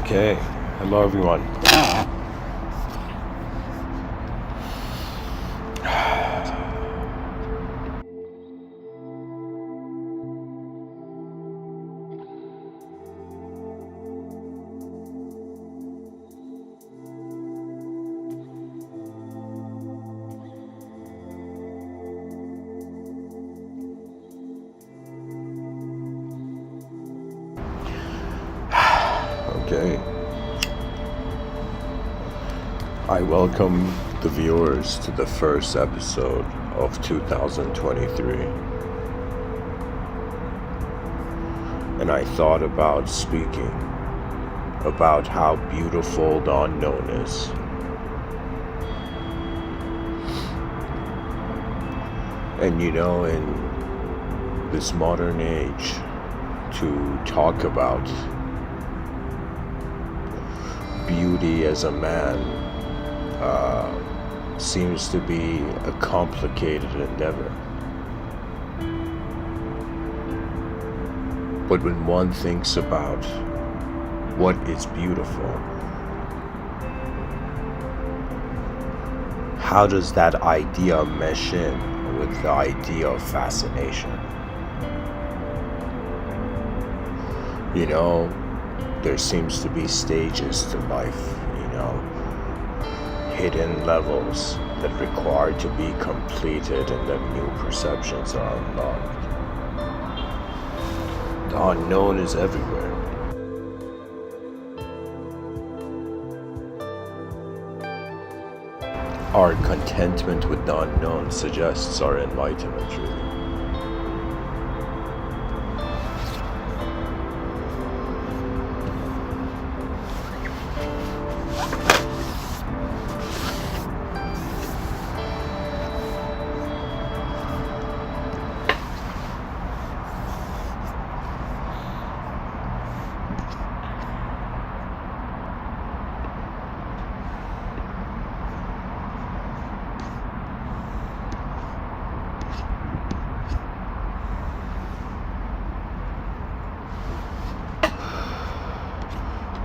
Okay, hello everyone. Okay. I welcome the viewers to the first episode of 2023. And I thought about speaking about how beautiful the unknown is. And in this modern age, to talk about beauty as a man seems to be a complicated endeavor. But when one thinks about what is beautiful, how does that idea mesh in with the idea of fascination? There seems to be stages to life, hidden levels that require to be completed and that new perceptions are unlocked. The unknown is everywhere. Our contentment with the unknown suggests our enlightenment, really.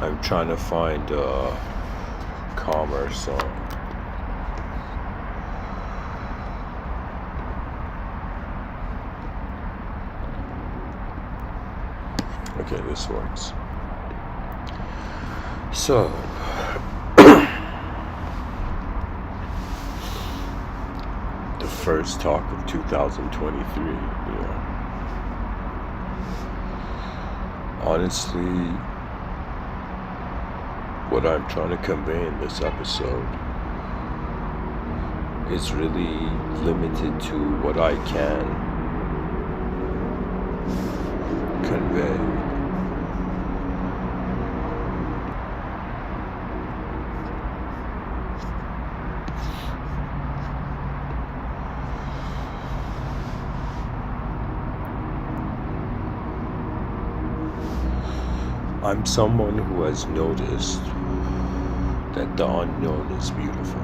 I'm trying to find a calmer song. Okay, this works. So, the first talk of 2023, honestly, what I'm trying to convey in this episode is really limited to what I can convey. I'm someone who has noticed that the unknown is beautiful.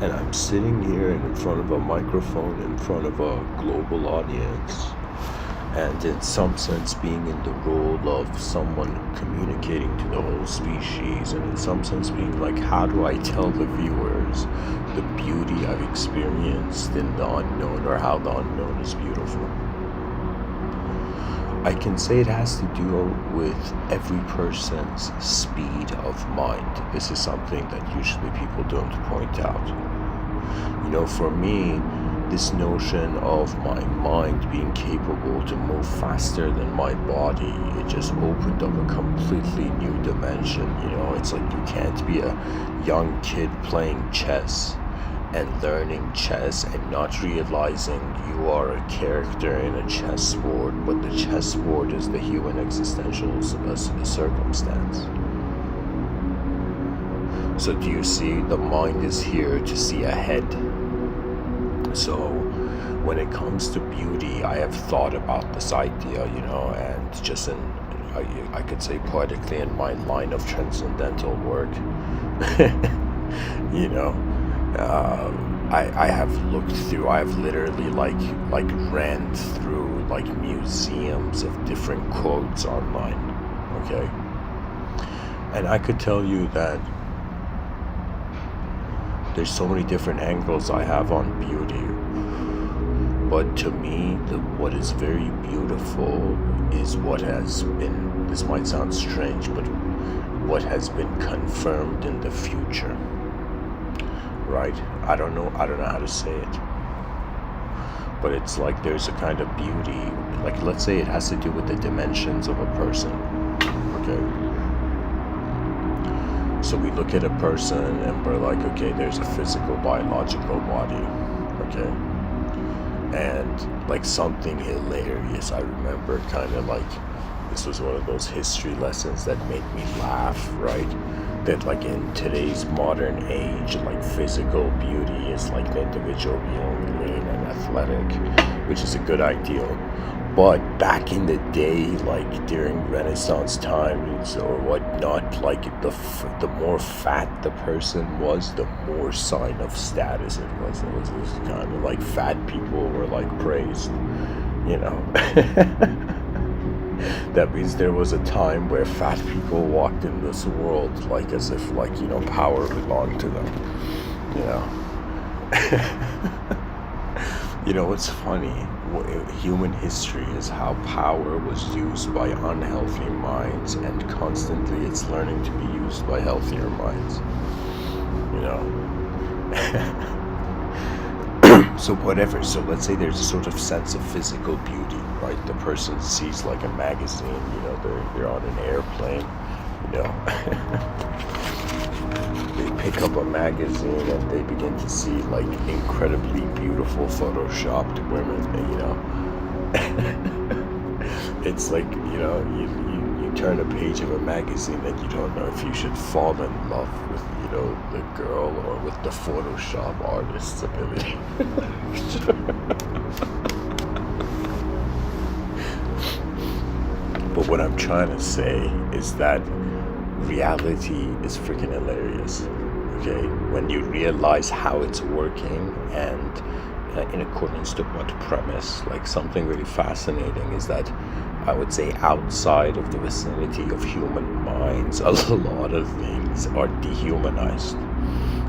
And I'm sitting here in front of a microphone, in front of a global audience, and in some sense being in the role of someone communicating to the whole species, and in some sense being like, how do I tell the viewers the beauty I've experienced in the unknown, or how the unknown is beautiful? I can say it has to do with every person's speed of mind. This is something that usually people don't point out. For me, this notion of my mind being capable to move faster than my body, it just opened up a completely new dimension. It's like you can't be a young kid playing chess and learning chess and not realizing you are a character in a chessboard, but the chessboard is the human existential circumstance. So do you see, the mind is here to see ahead. So when it comes to beauty, I have thought about this idea, and just I could say poetically in my line of transcendental work, I have looked through, I have literally like ran through like museums of different quotes online, okay? And I could tell you that there's so many different angles I have on beauty. But to me, what is very beautiful is what has been, this might sound strange, but what has been confirmed in the future. Right? I don't know how to say it. But it's like there's a kind of beauty, like let's say it has to do with the dimensions of a person. Okay? So we look at a person and we're like, okay, there's a physical, biological body. Okay? And like something hilarious, I remember kind of like, this was one of those history lessons that made me laugh, right? That like in today's modern age, like physical beauty is like the individual being lean and athletic, which is a good ideal. But back in the day, like during Renaissance times or whatnot, like the more fat the person was, the more sign of status it was. It was this kind of like fat people were like praised, you know. That means there was a time where fat people walked in this world like as if like, you know, power belonged to them, you know. You know what's funny? Human history is how power was used by unhealthy minds, and constantly it's learning to be used by healthier minds, you know. So whatever, so let's say there's a sort of sense of physical beauty, right? The person sees like a magazine, you know, they're on an airplane, you know. They pick up a magazine and they begin to see like incredibly beautiful photoshopped women, you know. It's like, you know, you turn a page of a magazine and you don't know if you should fall in love with, you know, the girl or with the Photoshop artist's ability. But what I'm trying to say is that reality is freaking hilarious, okay? When you realize how it's working and in accordance to what premise, like something really fascinating is that I would say outside of the vicinity of human minds, a lot of things are dehumanized,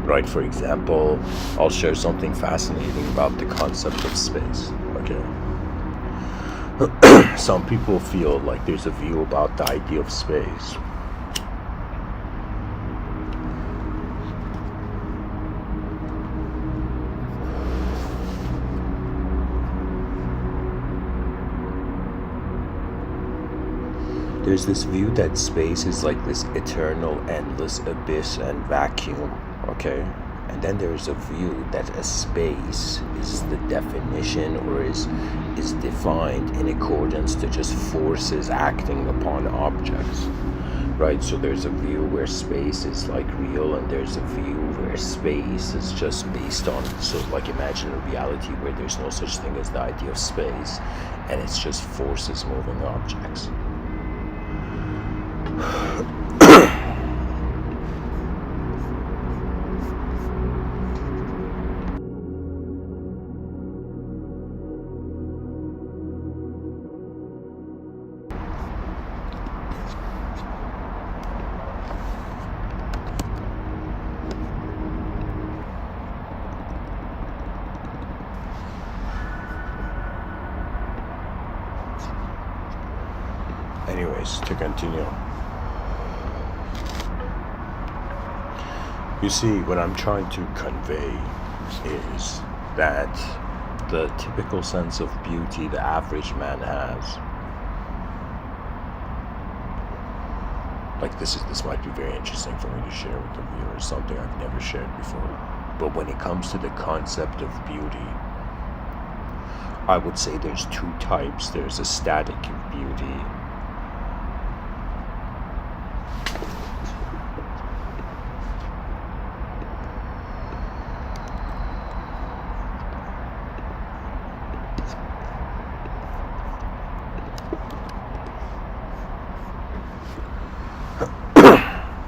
right? For example, I'll share something fascinating about the concept of space, okay? Some people feel like there's a view about the idea of space. There's this view that space is like this eternal, endless abyss and vacuum, okay? And then there's a view that a space is the definition or is defined in accordance to just forces acting upon objects, right? So there's a view where space is like real, and there's a view where space is just based on, so like imagine a reality where there's no such thing as the idea of space, and it's just forces moving objects. Anyways, to continue. You see, what I'm trying to convey is that the typical sense of beauty the average man has, like this might be very interesting for me to share with the viewers, something I've never shared before. But when it comes to the concept of beauty, I would say there's two types. There's a static beauty.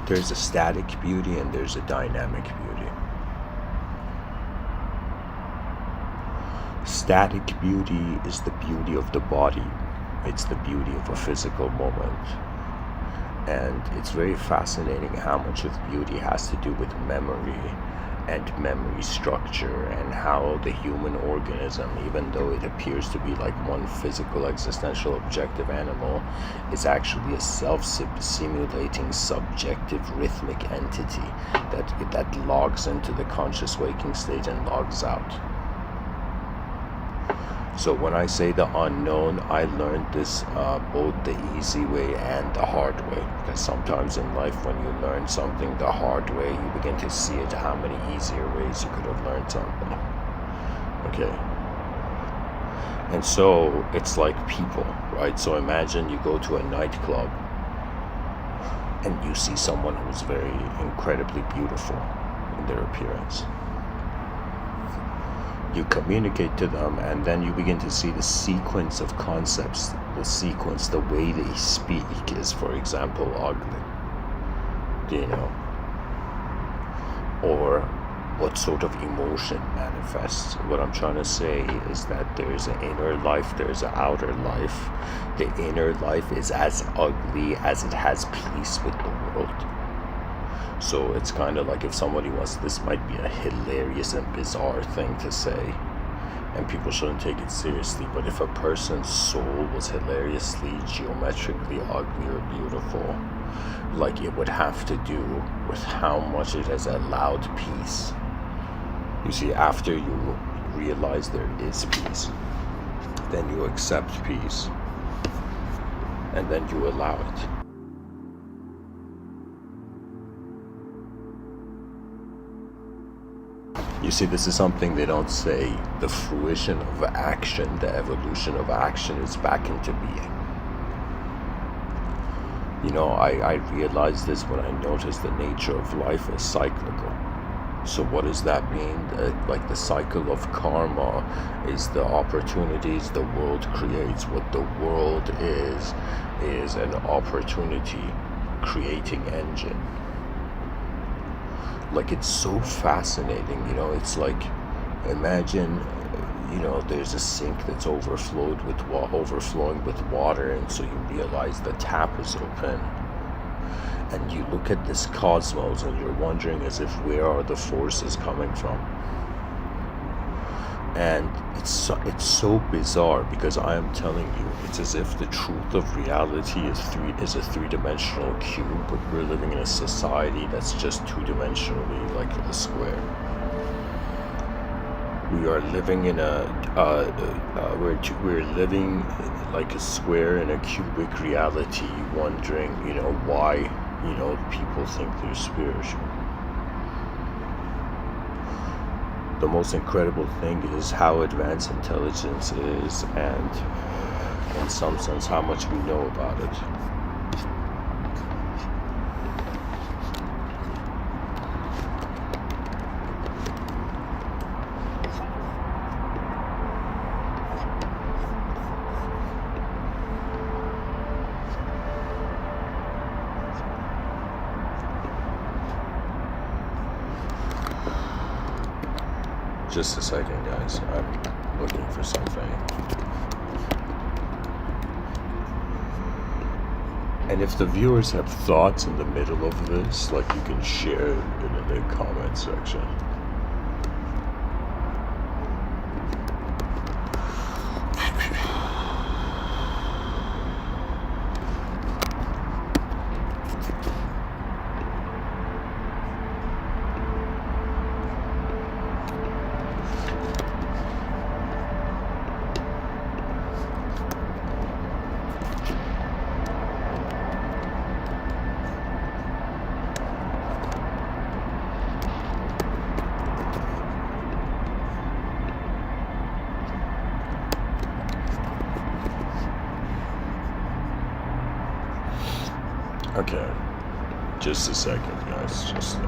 There's a static beauty and there's a dynamic beauty. Static beauty is the beauty of the body. It's the beauty of a physical moment. And it's very fascinating how much of beauty has to do with memory and memory structure, and how the human organism, even though it appears to be like one physical existential objective animal, is actually a self-simulating subjective rhythmic entity that logs into the conscious waking state and logs out. So when I say the unknown, I learned this both the easy way and the hard way. Because sometimes in life, when you learn something the hard way, you begin to see it how many easier ways you could have learned something. Okay. And so it's like people, right? So imagine you go to a nightclub and you see someone who's very incredibly beautiful in their appearance. You communicate to them, and then you begin to see the sequence of concepts. The way they speak is, for example, ugly, or what sort of emotion manifests. What I'm trying to say is that there's an inner life, there's an outer life. The inner life is as ugly as it has peace with the world. So it's kind of like, if somebody wants, this might be a hilarious and bizarre thing to say, and people shouldn't take it seriously, but if a person's soul was hilariously, geometrically ugly or beautiful, like, it would have to do with how much it has allowed peace. You see, after you realize there is peace, then you accept peace, and then you allow it. You see, this is something they don't say. The fruition of action, the evolution of action is back into being. I realized this when I noticed the nature of life is cyclical. So what does that mean? Like, the cycle of karma is the opportunities the world creates. What the world is an opportunity creating engine. Like, it's so fascinating, it's like, imagine, there's a sink that's overflowing with water, and so you realize the tap is open, and you look at this cosmos and you're wondering as if, where are the forces coming from? And it's so bizarre, because I am telling you, it's as if the truth of reality is a three-dimensional cube, but we're living in a society that's just two-dimensionally like a square. We are living in we're living like a square in a cubic reality, wondering, why, people think they're spiritual. The most incredible thing is how advanced intelligence is, and in some sense how much we know about it. Just a second, guys. I'm looking for something. And if the viewers have thoughts in the middle of this, like, you can share it in the comment section. Okay, just a second, guys. Just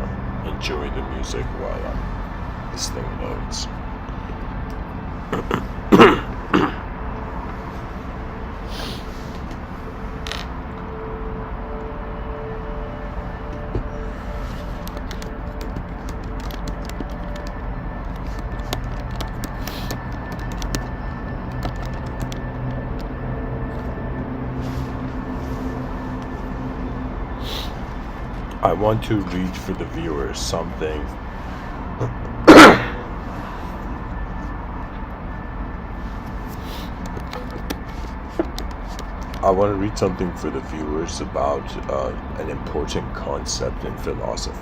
enjoy the music while this thing loads. I want to read for the viewers something. I want to read something for the viewers about an important concept in philosophy.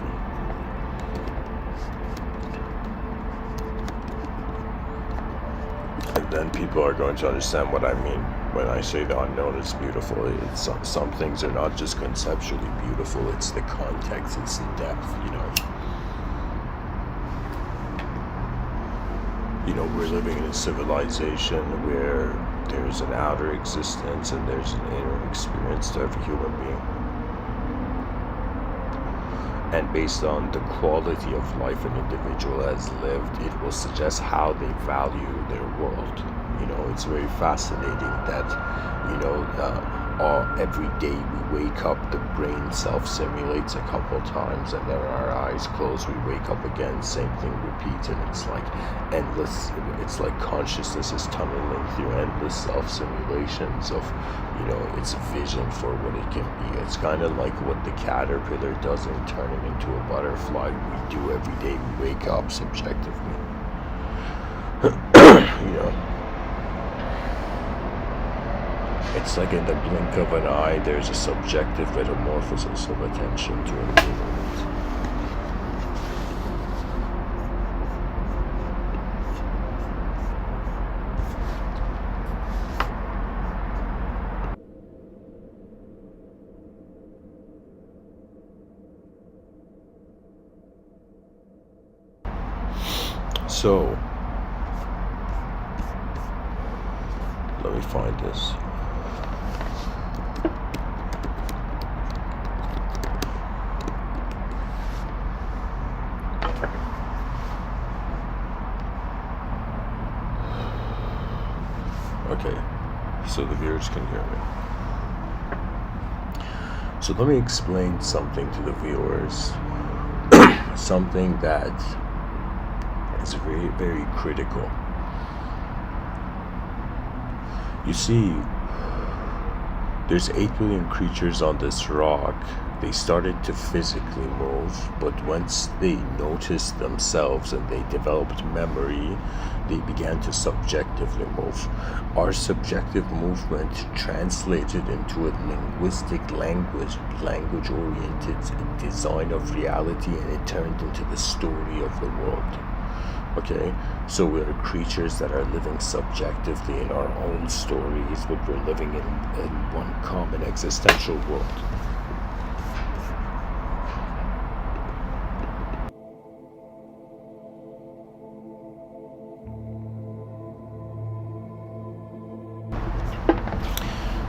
And then people are going to understand what I mean when I say the unknown is beautiful. It's some things are not just conceptually beautiful, it's the context, it's the depth, we're living in a civilization where there's an outer existence and there's an inner experience to every human being. And based on the quality of life an individual has lived, it will suggest how they value their world. It's very fascinating that, every day we wake up, the brain self-simulates a couple times, and then our eyes close, we wake up again, same thing repeats, and it's like endless. It's like consciousness is tunneling through endless self-simulations of, its vision for what it can be. It's kind of like what the caterpillar does in turning into a butterfly. We do every day. We wake up subjectively. It's like in the blink of an eye, there's a subjective metamorphosis of attention to environment. So, let me find this. Okay, so the viewers can hear me. So let me explain something to the viewers. Something that is very, very critical. You see, there's 8 billion creatures on this rock. They started to physically move, but once they noticed themselves and they developed memory, they began to subjectively move. Our subjective movement translated into a linguistic language-oriented design of reality, and it turned into the story of the world. Okay, so we're creatures that are living subjectively in our own stories, but we're living in one common existential world.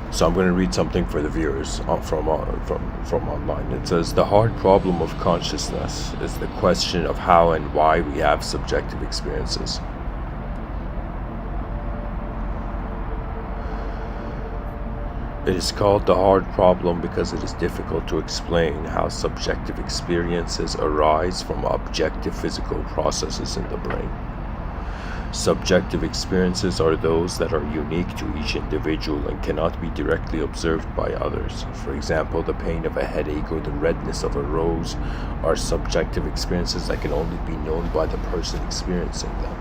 So I'm going to read something for the viewers from online. It says, the hard problem of consciousness is the question of how and why we have subjective experiences. It is called the hard problem because it is difficult to explain how subjective experiences arise from objective physical processes in the brain. Subjective experiences are those that are unique to each individual and cannot be directly observed by others. For example, the pain of a headache or the redness of a rose are subjective experiences that can only be known by the person experiencing them.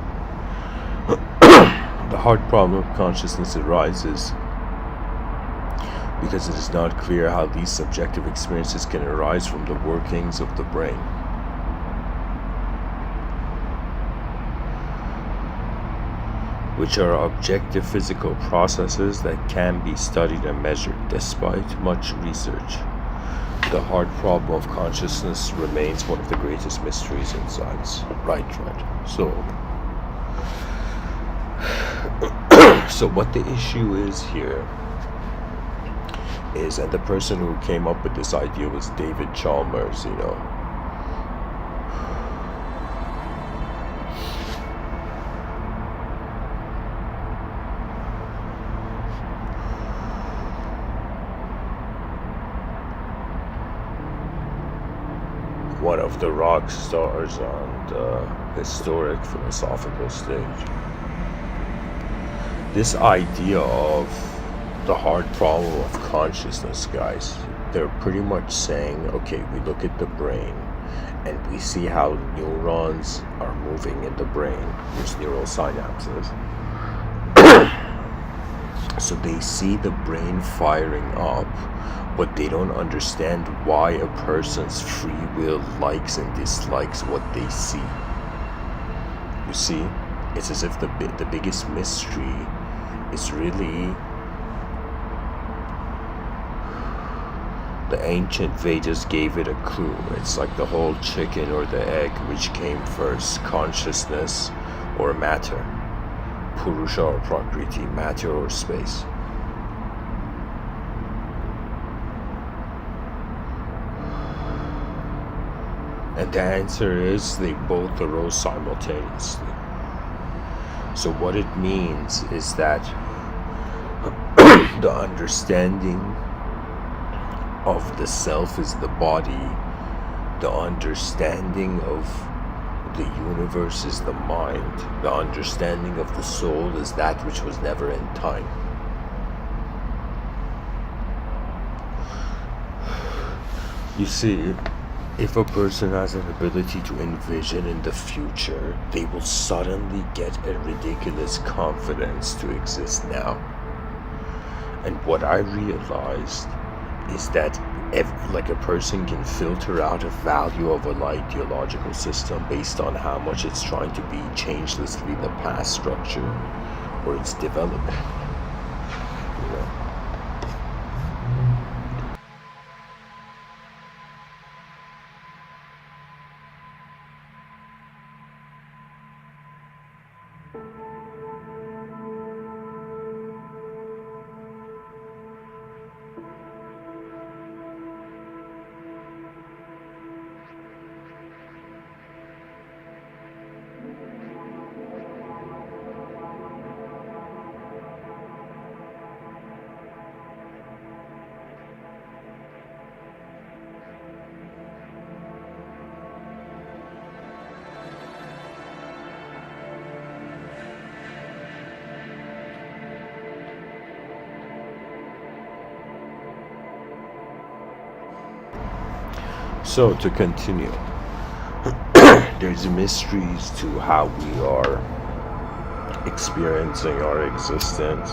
The hard problem of consciousness arises because it is not clear how these subjective experiences can arise from the workings of the brain. Which are objective physical processes that can be studied and measured. Despite much research, the hard problem of consciousness remains one of the greatest mysteries in science. Right. So what the issue is here is, and the person who came up with this idea was David Chalmers, one of the rock stars on the historic philosophical stage. This idea of the hard problem of consciousness, guys, they're pretty much saying, okay, we look at the brain and we see how neurons are moving in the brain. There's neural synapses. So they see the brain firing up, but they don't understand why a person's free will likes and dislikes what they see. You see, it's as if the biggest mystery is really the ancient Vedas gave it a clue. It's like the whole chicken or the egg, which came first, consciousness or matter, Purusha or Prakriti, matter or space. And the answer is they both arose simultaneously. So what it means is that the understanding of the self is the body, the understanding of the universe is the mind, the understanding of the soul is that which was never in time. You see, if a person has an ability to envision in the future, they will suddenly get a ridiculous confidence to exist now. And what I realized is that like a person can filter out a value of an ideological system based on how much it's trying to be changelessly the past structure or its development. You know? So to continue, there's mysteries to how we are experiencing our existence.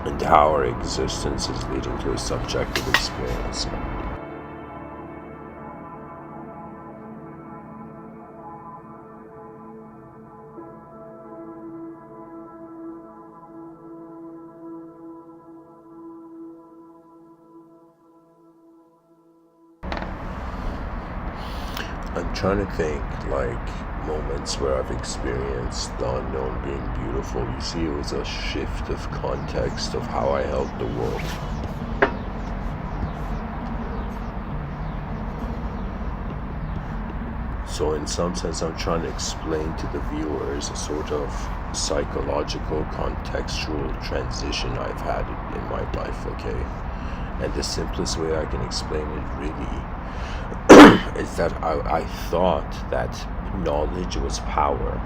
And how our existence is leading to a subjective experience. I'm trying to think like moments where I've experienced the unknown being beautiful. You see, it was a shift of context of how I held the world. So in some sense, I'm trying to explain to the viewers a sort of psychological, contextual transition I've had in my life, okay? And the simplest way I can explain it really is that I thought that knowledge was power.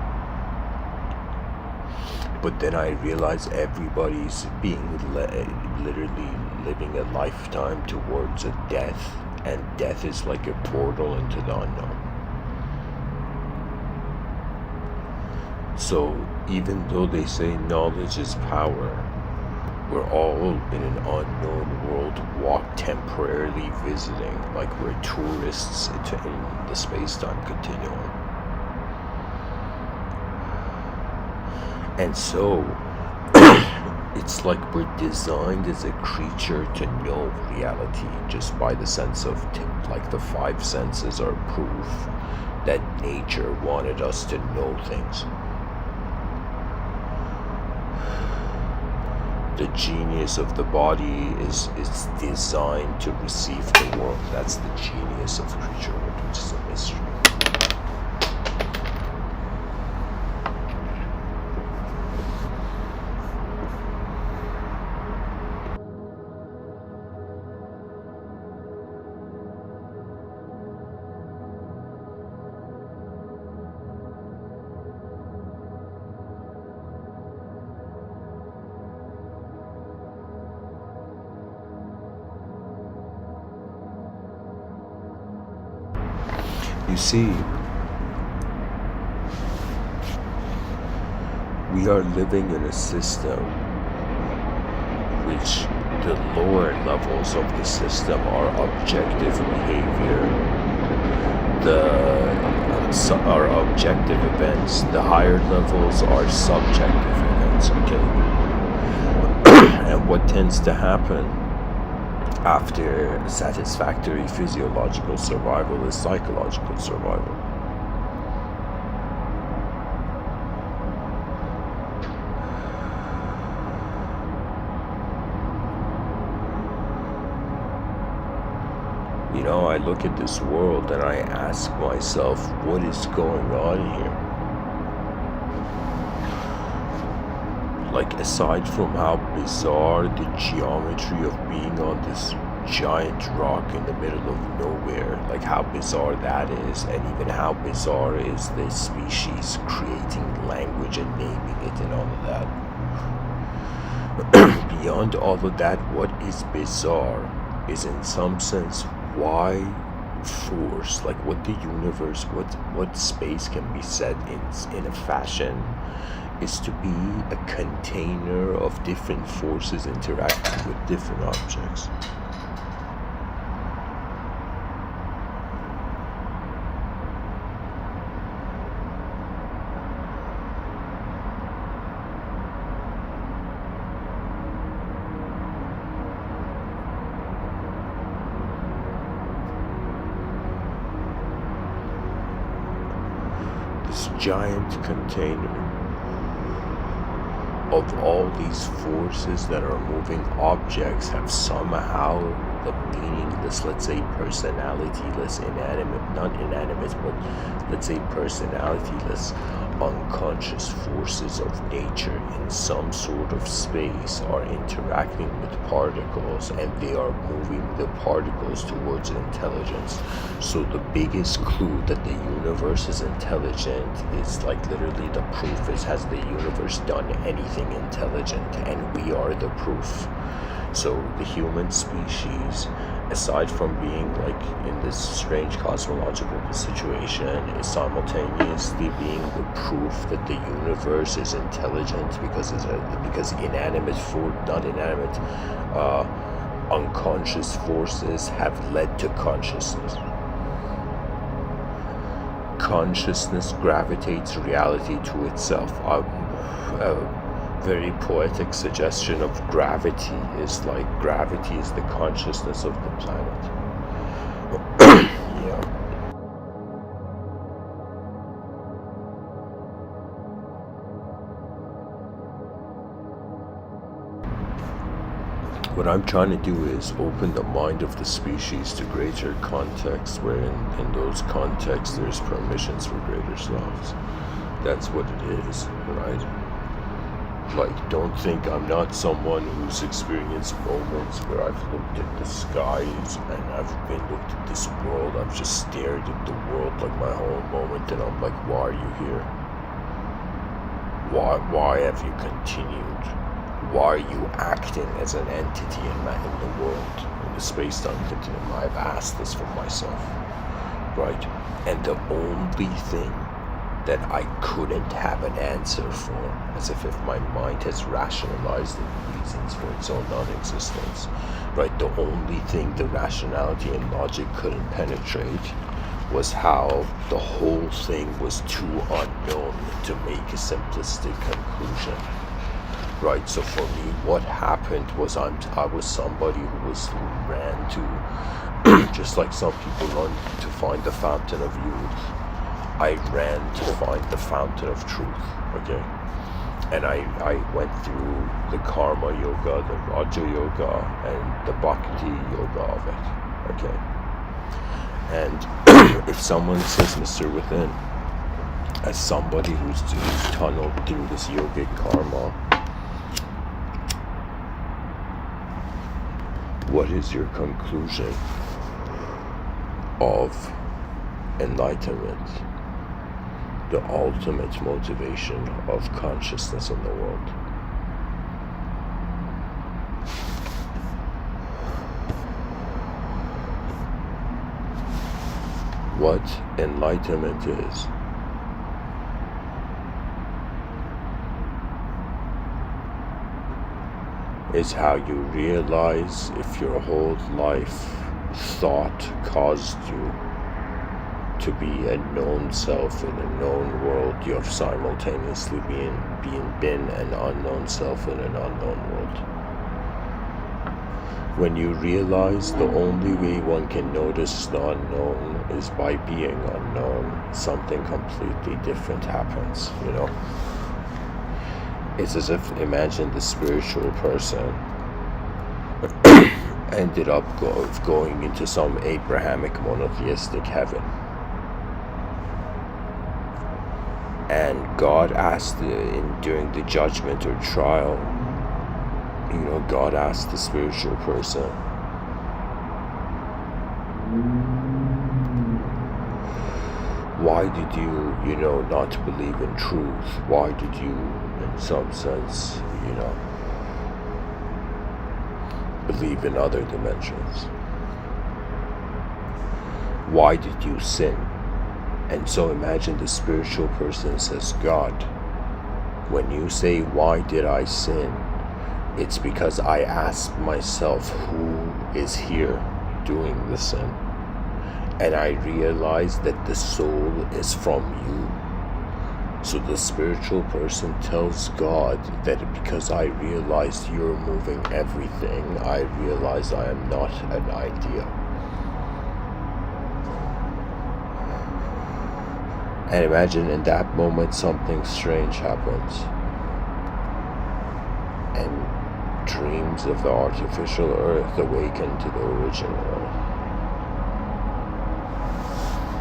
But then I realized everybody's being literally living a lifetime towards a death, and death is like a portal into the unknown. So even though they say knowledge is power, we're all in an unknown world, temporarily visiting, like we're tourists in the space-time continuum. And so, it's like we're designed as a creature to know reality just by the sense of, like the five senses are proof that nature wanted us to know things. The genius of the body is designed to receive the world. That's the genius of creaturehood, which is a mystery. see, we are living in a system which the lower levels of the system are objective behavior, are objective events, the higher levels are subjective events, okay? And what tends to happen after satisfactory physiological survival is psychological survival. You know, I look at this world and I ask myself, what is going on here? Like, aside from how bizarre the geometry of being on this giant rock in the middle of nowhere, like how bizarre that is, and even how bizarre is this species creating language and naming it and all of that. Beyond all of that, what is bizarre is in some sense why force, like what the universe, what space can be said in a fashion is to be a container of different forces interacting with different objects. This giant container of all these forces that are moving objects have somehow the meaningless, let's say personalityless, not inanimate, but let's say personalityless, unconscious forces of nature in some sort of space are interacting with particles, and they are moving the particles towards intelligence. So the biggest clue that the universe is intelligent is like literally the proof is, has the universe done anything intelligent? And we are the proof. So the human species, aside from being like in this strange cosmological situation, is simultaneously being the proof that the universe is intelligent, because unconscious forces have led to consciousness. Consciousness gravitates reality to itself. Very poetic suggestion of gravity is like gravity is the consciousness of the planet. Yeah. What I'm trying to do is open the mind of the species to greater contexts, where in those contexts there's permissions for greater selves. That's what it is, right? Like, don't think I'm not someone who's experienced moments where I've looked at the skies and I've been looked at this world. I've just stared at the world like my whole moment, and I'm like, why are you here? Why have you continued? Why are you acting as an entity in the world, in the space-time continuum? I've asked this for myself, right? And the only thing that I couldn't have an answer for, as if my mind has rationalized the reasons for its own non-existence, right? The only thing the rationality and logic couldn't penetrate was how the whole thing was too unknown to make a simplistic conclusion, right? So for me, what happened was I was somebody who ran to, just like some people run to find the fountain of youth, I ran to find the fountain of truth, okay? And I went through the karma yoga, the raja yoga, and the bhakti yoga of it, okay? And if someone says Mr. Within, as somebody who's tunneled through this yogic karma, what is your conclusion of enlightenment? The ultimate motivation of consciousness in the world. What enlightenment is how you realize if your whole life thought caused you to be a known self in a known world, you're simultaneously been an unknown self in an unknown world. When you realize the only way one can notice the unknown is by being unknown, something completely different happens, you know? It's as if, imagine the spiritual person ended up going into some Abrahamic monotheistic heaven. And God asked during the judgment or trial, God asked the spiritual person, why did you, not believe in truth? Why did you, in some sense, believe in other dimensions? Why did you sin? And so imagine the spiritual person says, God, when you say, why did I sin? It's because I asked myself, who is here doing the sin? And I realized that the soul is from you. So the spiritual person tells God that because I realized you're moving everything, I realize I am not an idea. And imagine in that moment something strange happens. And dreams of the artificial earth awaken to the original earth.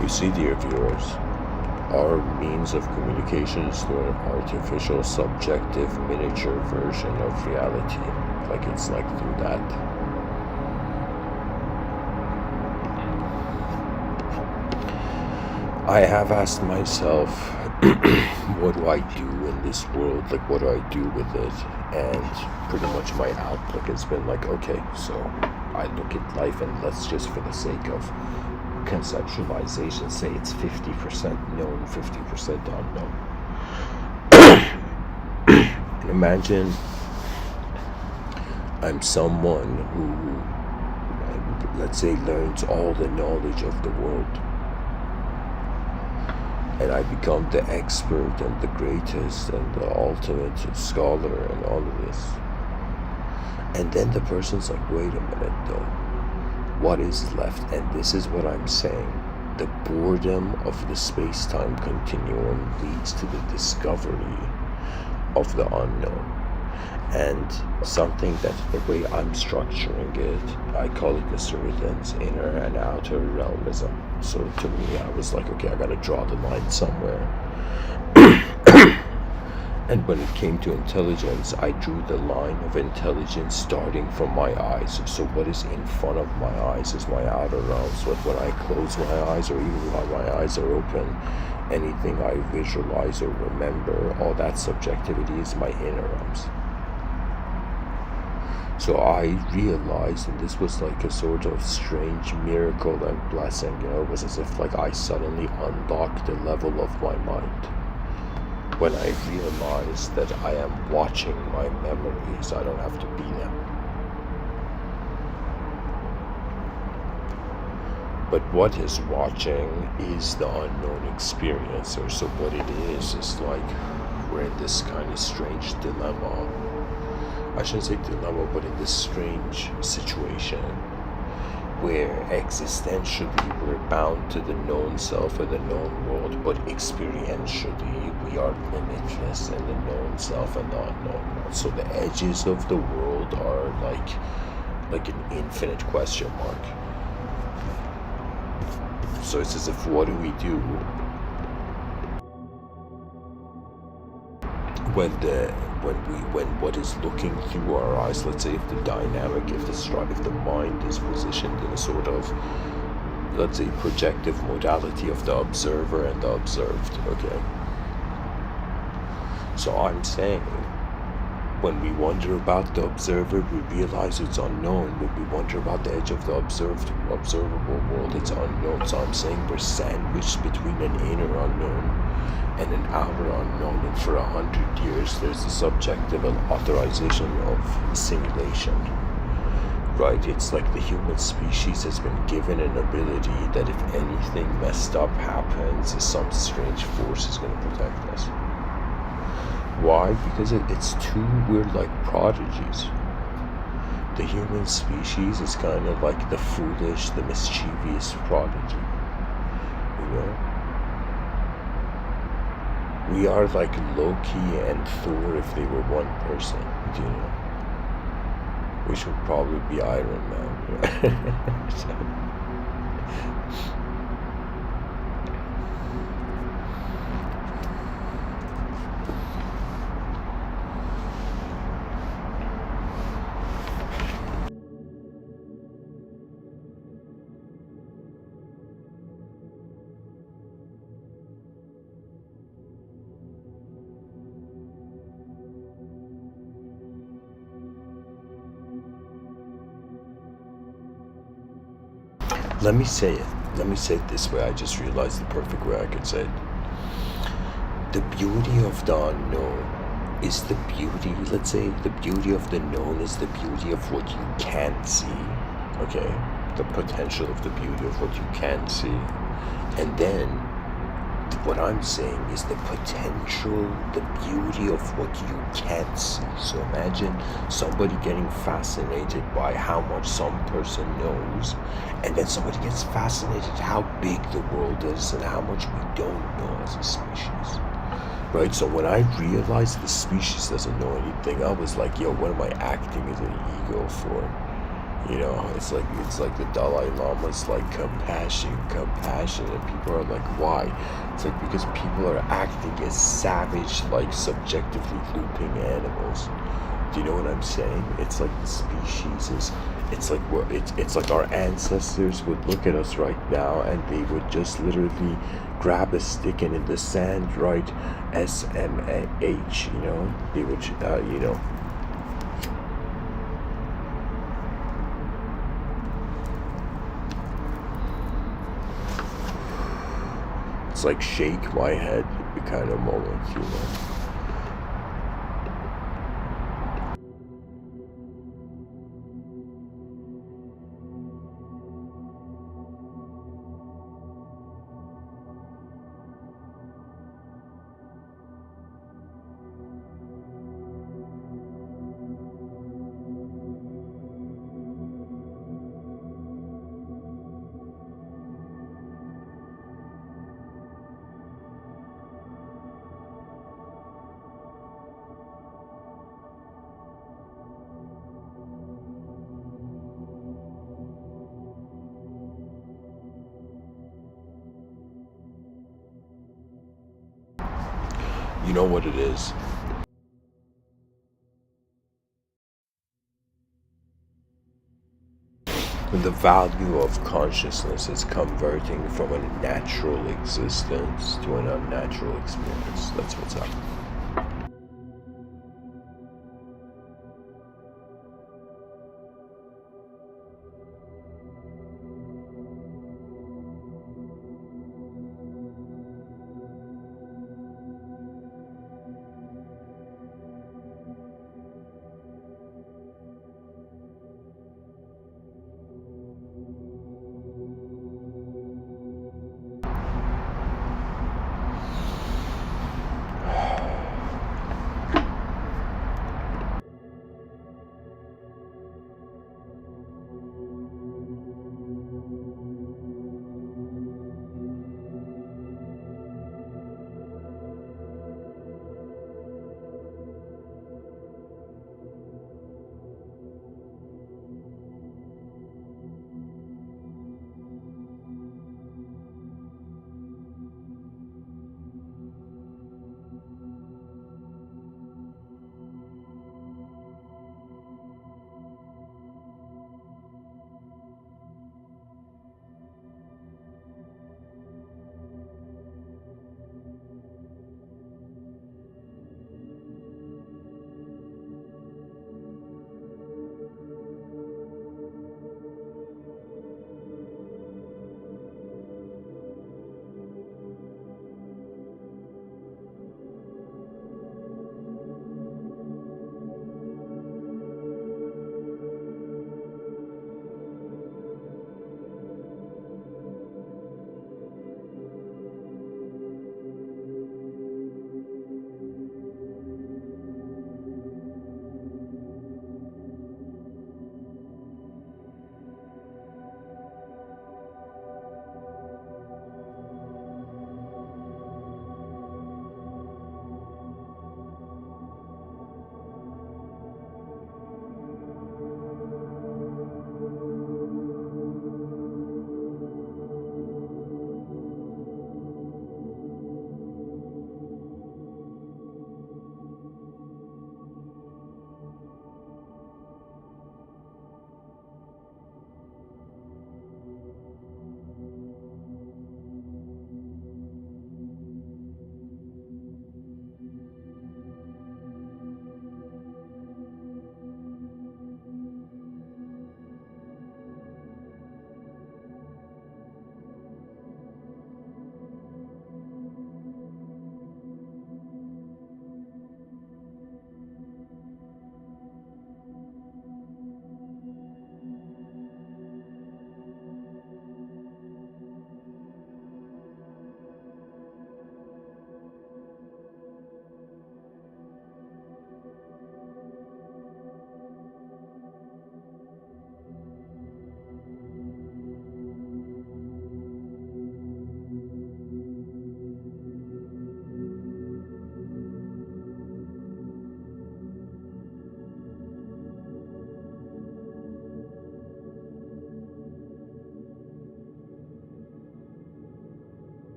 You see, dear viewers, our means of communication is through an artificial, subjective, miniature version of reality. It's like through that. I have asked myself, what do I do in this world? What do I do with it? And pretty much my outlook has been okay, so I look at life and let's just, for the sake of conceptualization, say it's 50% known, 50% unknown. And imagine I'm someone who, let's say, learns all the knowledge of the world. And I become the expert and the greatest and the ultimate scholar and all of this. And then the person's like, wait a minute though. What is left? And this is what I'm saying. The boredom of the space-time continuum leads to the discovery of the unknown. And something that, the way I'm structuring it, I call it Mr. Within's inner and outer realmism. So to me, I was like, okay, I gotta draw the line somewhere. And when it came to intelligence, I drew the line of intelligence starting from my eyes. So what is in front of my eyes is my outer realms. But when I close my eyes, or even while my eyes are open, anything I visualize or remember, all that subjectivity is my inner realms. So I realized, and this was like a sort of strange miracle and blessing, it was as if I suddenly unlocked the level of my mind. When I realized that I am watching my memories, I don't have to be them. But what is watching is the unknown experiencer. So what it is we're in this kind of strange dilemma. I shouldn't say dilemma, but in this strange situation where existentially we're bound to the known self or the known world, but experientially we are limitless in the known self and the unknown world. So the edges of the world are like an infinite question mark. So it's as if, what do we do when what is looking through our eyes, let's say if the dynamic, if the mind is positioned in a sort of, let's say, projective modality of the observer and the observed, okay? So I'm saying When we wonder about the observer, we realize it's unknown. When we wonder about the edge of the observable world, it's unknown. So I'm saying we're sandwiched between an inner unknown and an outer unknown. And for 100 years, there's the subjective authorization of simulation. Right? It's like the human species has been given an ability that if anything messed up happens, some strange force is going to protect us. Why? Because we're like prodigies. The human species is kind of like the foolish, the mischievous prodigy. You know? We are like Loki and Thor if they were one person, do you know? Which would probably be Iron Man. Let me say it. Let me say it this way. I just realized the perfect way I could say it. The beauty of the unknown is the beauty, let's say the beauty of the known is the beauty of what you can't see. Okay? The potential of the beauty of what you can see. And then what I'm saying is the potential, the beauty of what you can't see. So imagine somebody getting fascinated by how much some person knows, and then somebody gets fascinated how big the world is and how much we don't know as a species. Right? So when I realized the species doesn't know anything, I was like, yo, what am I acting as an ego for? You know, it's like the Dalai Lama's like compassion, and people are like, why? It's like because people are acting as savage, like subjectively looping animals. Do you know what I'm saying? It's like the species is. It's like it's like our ancestors would look at us right now, and they would just literally grab a stick and in the sand write SMH. You know, they would you know. It's like shake my head kind of moment, you know. You know what it is? And the value of consciousness is converting from a natural existence to an unnatural experience. That's what's happening.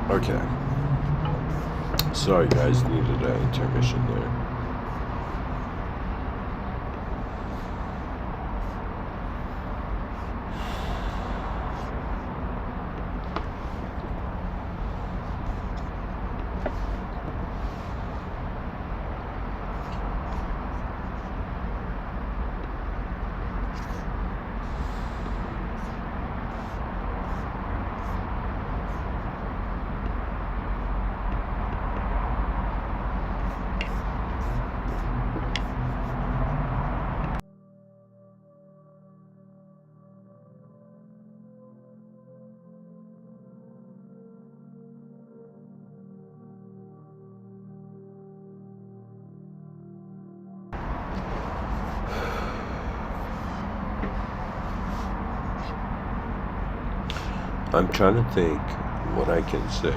Okay. Sorry guys, needed an intermission there. I'm trying to think what I can say.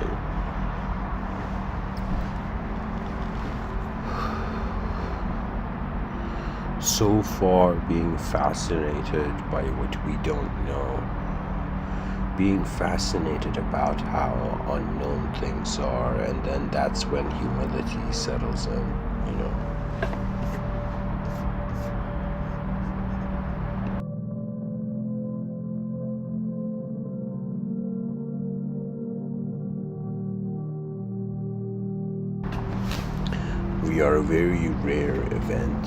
So far, being fascinated by what we don't know, being fascinated about how unknown things are, and then that's when humility settles in, you know. We are a very rare event.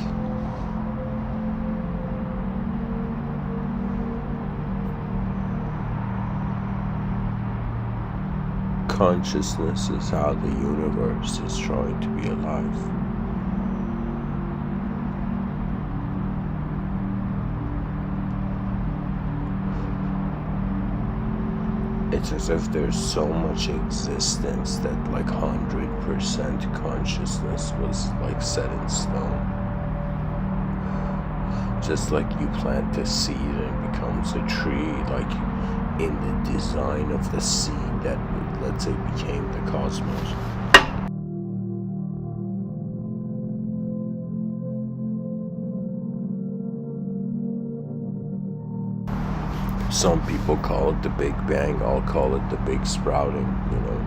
Consciousness is how the universe is trying to be alive. It's as if there's so much existence that like 100% consciousness was like set in stone. Just like you plant a seed and it becomes a tree, like in the design of the seed that, let's say, became the cosmos. Some people call it the Big Bang, I'll call it the Big Sprouting, you know.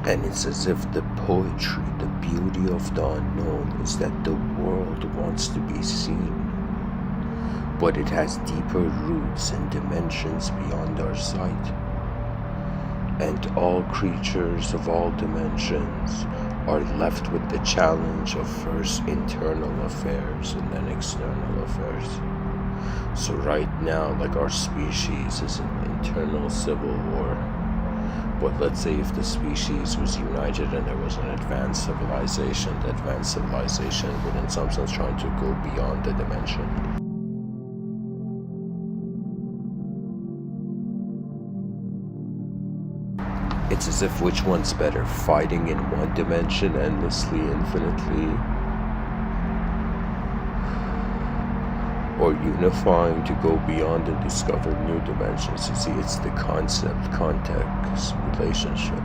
And it's as if the poetry, the beauty of the unknown is that the world wants to be seen, but it has deeper roots and dimensions beyond our sight. And all creatures of all dimensions are left with the challenge of first internal affairs and then external affairs. So right now, like, our species is in internal civil war. But let's say if the species was united and there was an advanced civilization, the advanced civilization would in some sense trying to go beyond the dimension. It's as if which one's better, fighting in one dimension endlessly, infinitely, or unifying to go beyond and discover new dimensions. You see, it's the concept, context, relationship.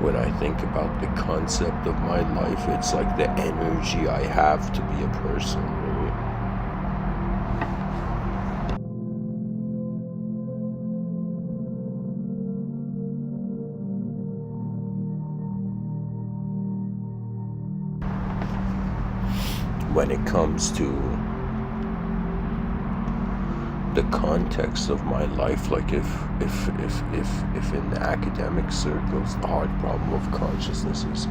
When I think about the concept of my life, it's like the energy I have to be a person, really. When it comes to the context of my life, like if in the academic circles the hard problem of consciousness is,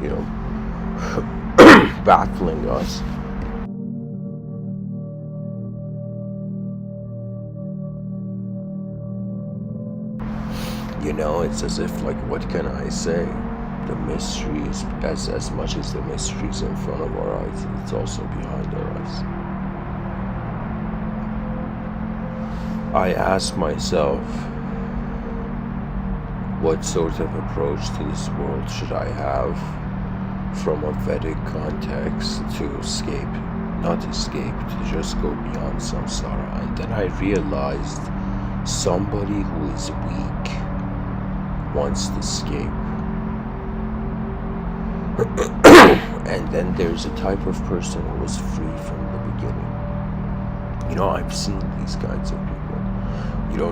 you know, baffling us, you know, it's as if, like, what can I say? The mysteries, as much as the mysteries in front of our eyes, it's also behind our eyes. I ask myself, what sort of approach to this world should I have from a Vedic context to escape, not escape, to just go beyond samsara? And then I realized somebody who is weak wants to escape. And then there's a type of person who was free from the beginning. I've seen these kinds of people.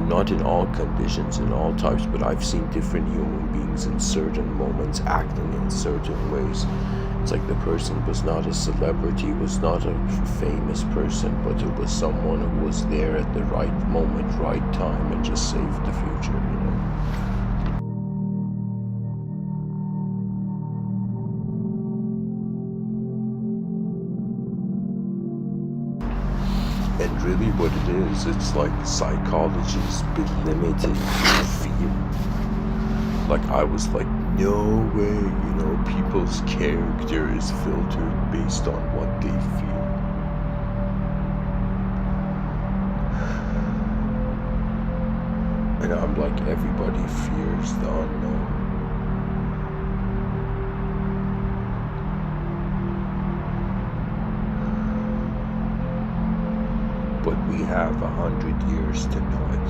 Not in all conditions, in all types, but I've seen different human beings in certain moments acting in certain ways. It's like the person was not a celebrity, was not a famous person, but it was someone who was there at the right moment, right time, and just saved the future, And really what it is, it's like psychology is limiting fear. Like I was like, no way, people's character is filtered based on what they feel. And I'm like, everybody fears the unknown. But we have 100 years to know it.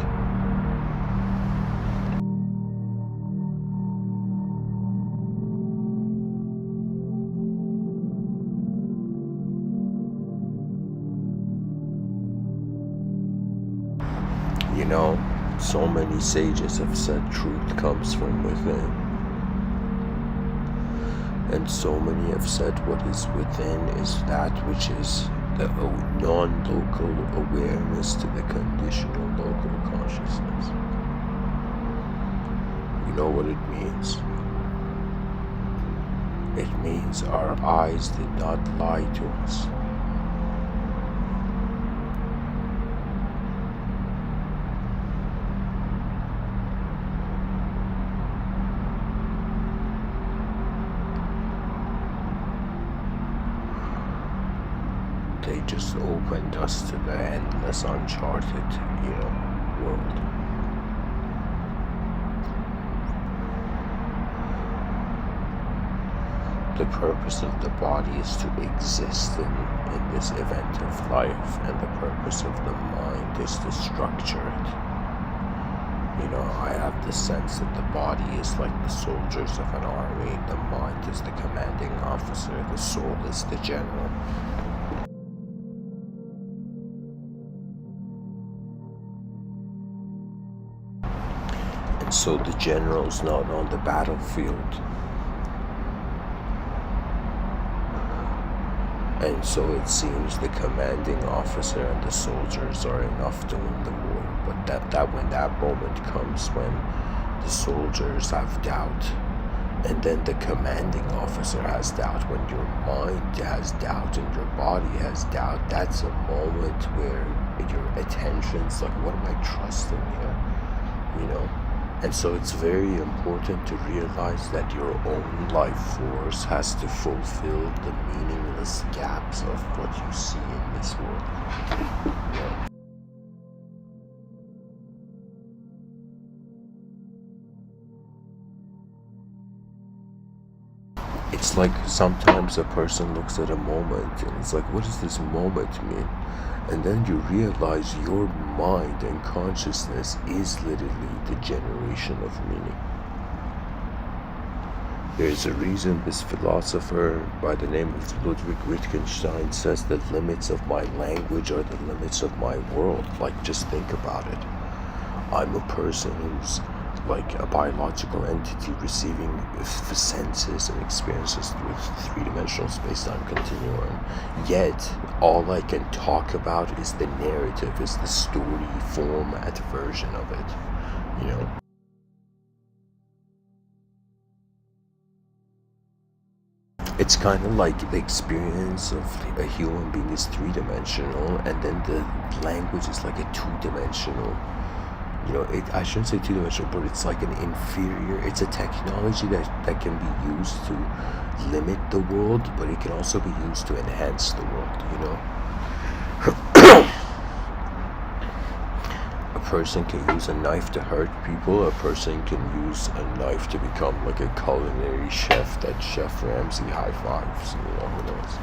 So many sages have said truth comes from within. And so many have said what is within is that which is the non-local awareness to the conditional local consciousness. You know what it means? It means our eyes did not lie to us. They just opened us to the endless, uncharted, world. The purpose of the body is to exist in this event of life, and the purpose of the mind is to structure it. I have the sense that the body is like the soldiers of an army, the mind is the commanding officer, the soul is the general. And so the general's not on the battlefield. And so it seems the commanding officer and the soldiers are enough to win the war. But that when that moment comes when the soldiers have doubt, and then the commanding officer has doubt, when your mind has doubt and your body has doubt, that's a moment where your attention's like, what am I trusting here? And so it's very important to realize that your own life force has to fulfill the meaningless gaps of what you see in this world. It's like sometimes a person looks at a moment and it's like, what does this moment mean? And then you realize your mind and consciousness is literally the generation of meaning. There's a reason this philosopher by the name of Ludwig Wittgenstein says the limits of my language are the limits of my world. Like, just think about it. I'm a person who's like a biological entity receiving senses and experiences with three-dimensional space-time continuum. Yet, all I can talk about is the narrative, is the story format version of it, It's kind of like the experience of a human being is three-dimensional, and then the language is like a two-dimensional. I shouldn't say two-dimensional, but it's like an inferior, it's a technology that can be used to limit the world, but it can also be used to enhance the world, A person can use a knife to hurt people, a person can use a knife to become like a culinary chef that Chef Ramsay high fives, who knows.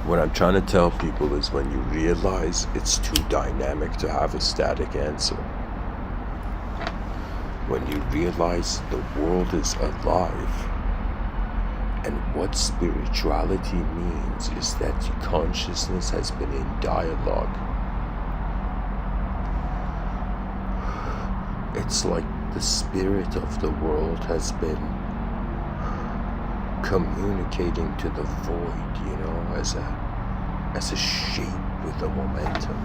What I'm trying to tell people is when you realize it's too dynamic to have a static answer. When you realize the world is alive, and what spirituality means is that consciousness has been in dialogue. It's like the spirit of the world has been communicating to the void, as a shape with a momentum.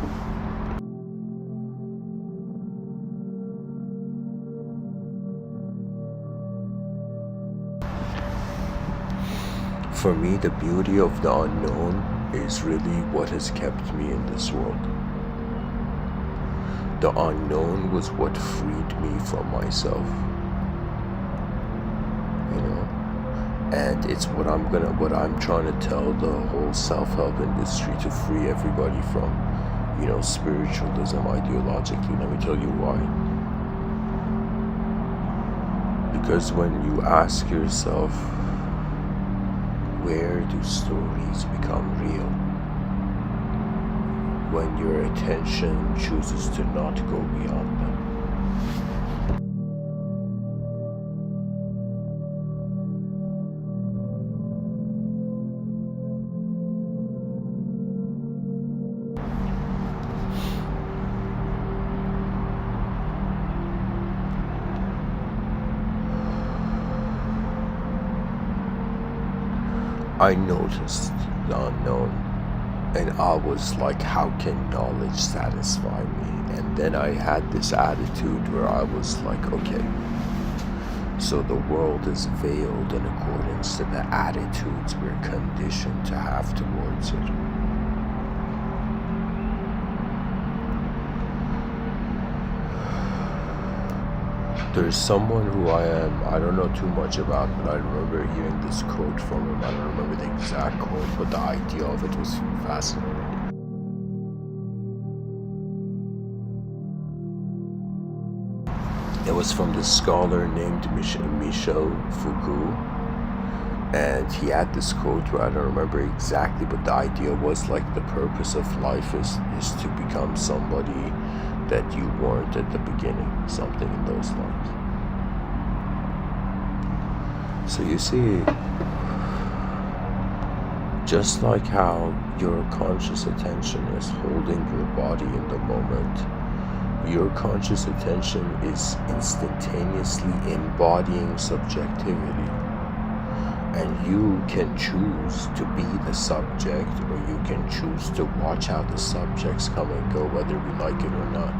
For me, the beauty of the unknown is really what has kept me in this world. The unknown was what freed me from myself. And it's what I'm trying to tell the whole self-help industry, to free everybody from, spiritualism ideologically. Let me tell you why. Because when you ask yourself, where do stories become real? When your attention chooses to not go beyond them. I noticed the unknown, and I was like, how can knowledge satisfy me? And then I had this attitude where I was like, okay, so the world is veiled in accordance to the attitudes we're conditioned to have towards it. There's someone who I don't know too much about, but I remember hearing this quote from him. I don't remember the exact quote, but the idea of it was fascinating. It was from this scholar named Michel Foucault, and he had this quote where I don't remember exactly, but the idea was like the purpose of life is to become somebody that you weren't at the beginning, something in those lines. So you see, just like how your conscious attention is holding your body in the moment, your conscious attention is instantaneously embodying subjectivity. And you can choose to be the subject, or you can choose to watch how the subjects come and go, whether we like it or not,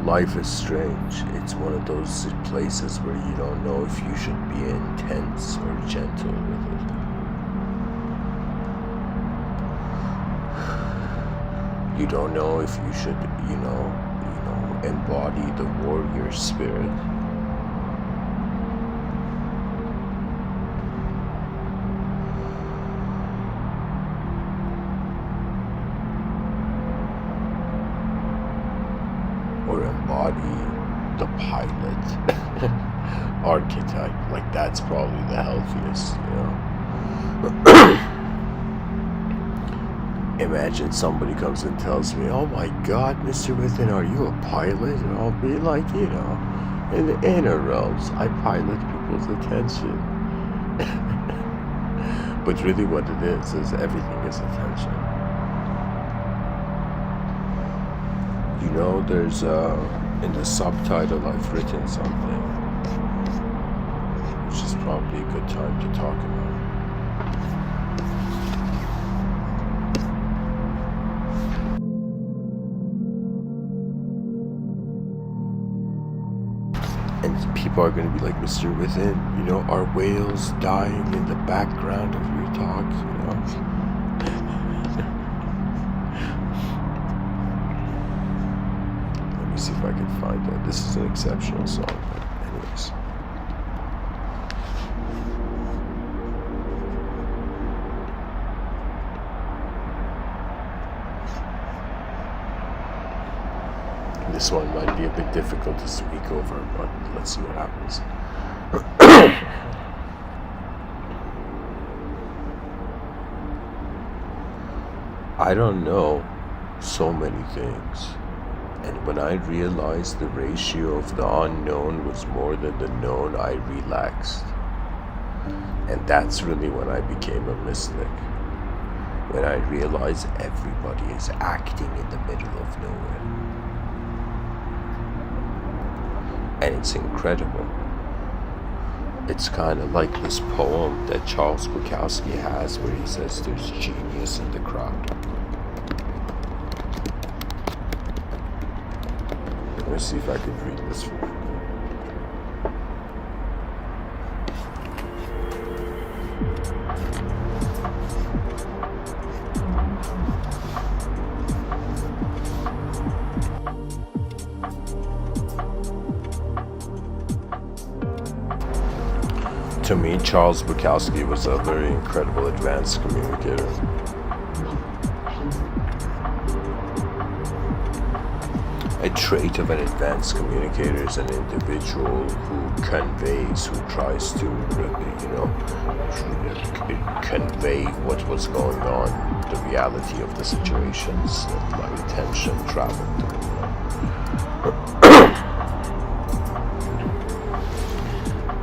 life is strange. It's one of those places where you don't know if you should be intense or gentle with it. You don't know if you should, embody the warrior spirit. Or embody the pilot archetype. Like, that's probably the healthiest, Imagine somebody comes and tells me, oh my God, Mr. Within, are you a pilot? And I'll be like, in the inner realms, I pilot people's attention. But really what it is everything is attention. There's in the subtitle I've written something, which is probably a good time to talk about. And people are going to be like, Mr. Within, are whales dying in the background of your talks, Let me see if I can find that. This is an exceptional song, but anyways. This one might be a bit difficult to speak over, but let's see what happens. I don't know so many things, and when I realized the ratio of the unknown was more than the known, I relaxed. And that's really when I became a mystic. When I realized everybody is acting in the middle of nowhere. And it's incredible. It's kind of like this poem that Charles Bukowski has where he says there's genius in the crowd. Let me see if I can read this for you. To me, Charles Bukowski was a very incredible advanced communicator. A trait of an advanced communicator is an individual who conveys, who tries to, convey what was going on, the reality of the situations that my attention traveled through.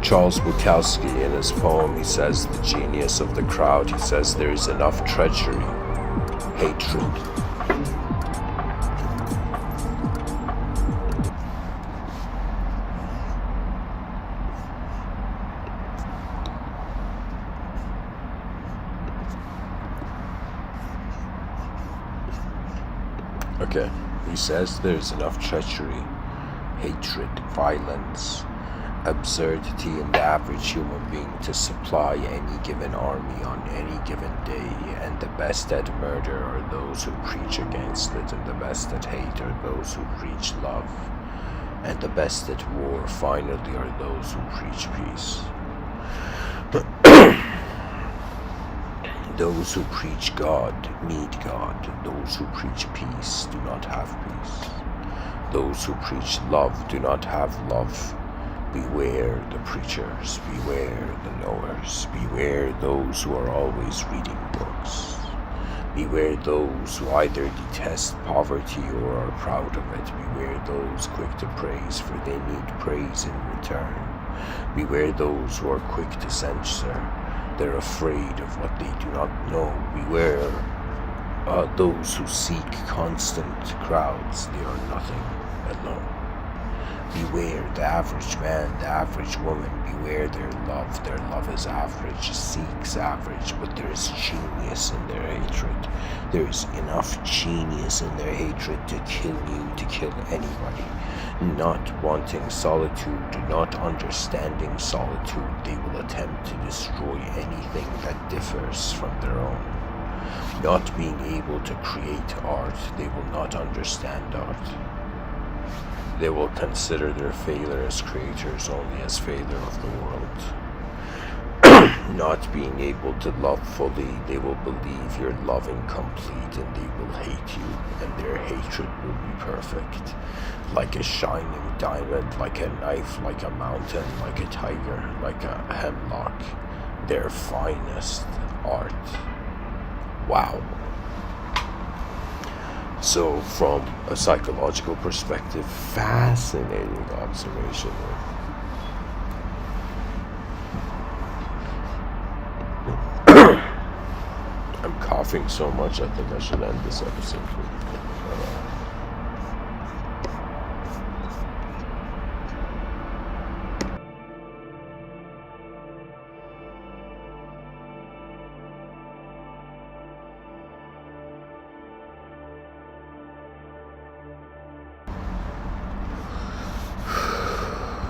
Charles Bukowski, in his poem, he says, the genius of the crowd, he says there is enough treachery, hatred. Okay, he says there's enough treachery, hatred, violence, absurdity in the average human being to supply any given army on any given day, and the best at murder are those who preach against it, and the best at hate are those who preach love, and the best at war finally are those who preach peace. Those who preach God need God. Those who preach peace do not have peace. Those who preach love do not have love. Beware the preachers, beware the knowers, beware those who are always reading books. Beware those who either detest poverty or are proud of it. Beware those quick to praise, for they need praise in return. Beware those who are quick to censor. They're afraid of what they do not know. Beware those who seek constant crowds. They are nothing alone. Beware the average man, the average woman. Beware their love. Their love is average, seeks average, but there is genius in their hatred. There is enough genius in their hatred to kill you, to kill anybody. Not wanting solitude, not understanding solitude, they will attempt to destroy anything that differs from their own. Not being able to create art, they will not understand art. They will consider their failure as creators only as failure of the world. Not being able to love fully, they will believe you're loving complete, and they will hate you, and their hatred will be perfect. Like a shining diamond, like a knife, like a mountain, like a tiger, like a hemlock. Their finest art. Wow. So, from a psychological perspective, fascinating observation. I'm coughing so much, I think I should end this episode.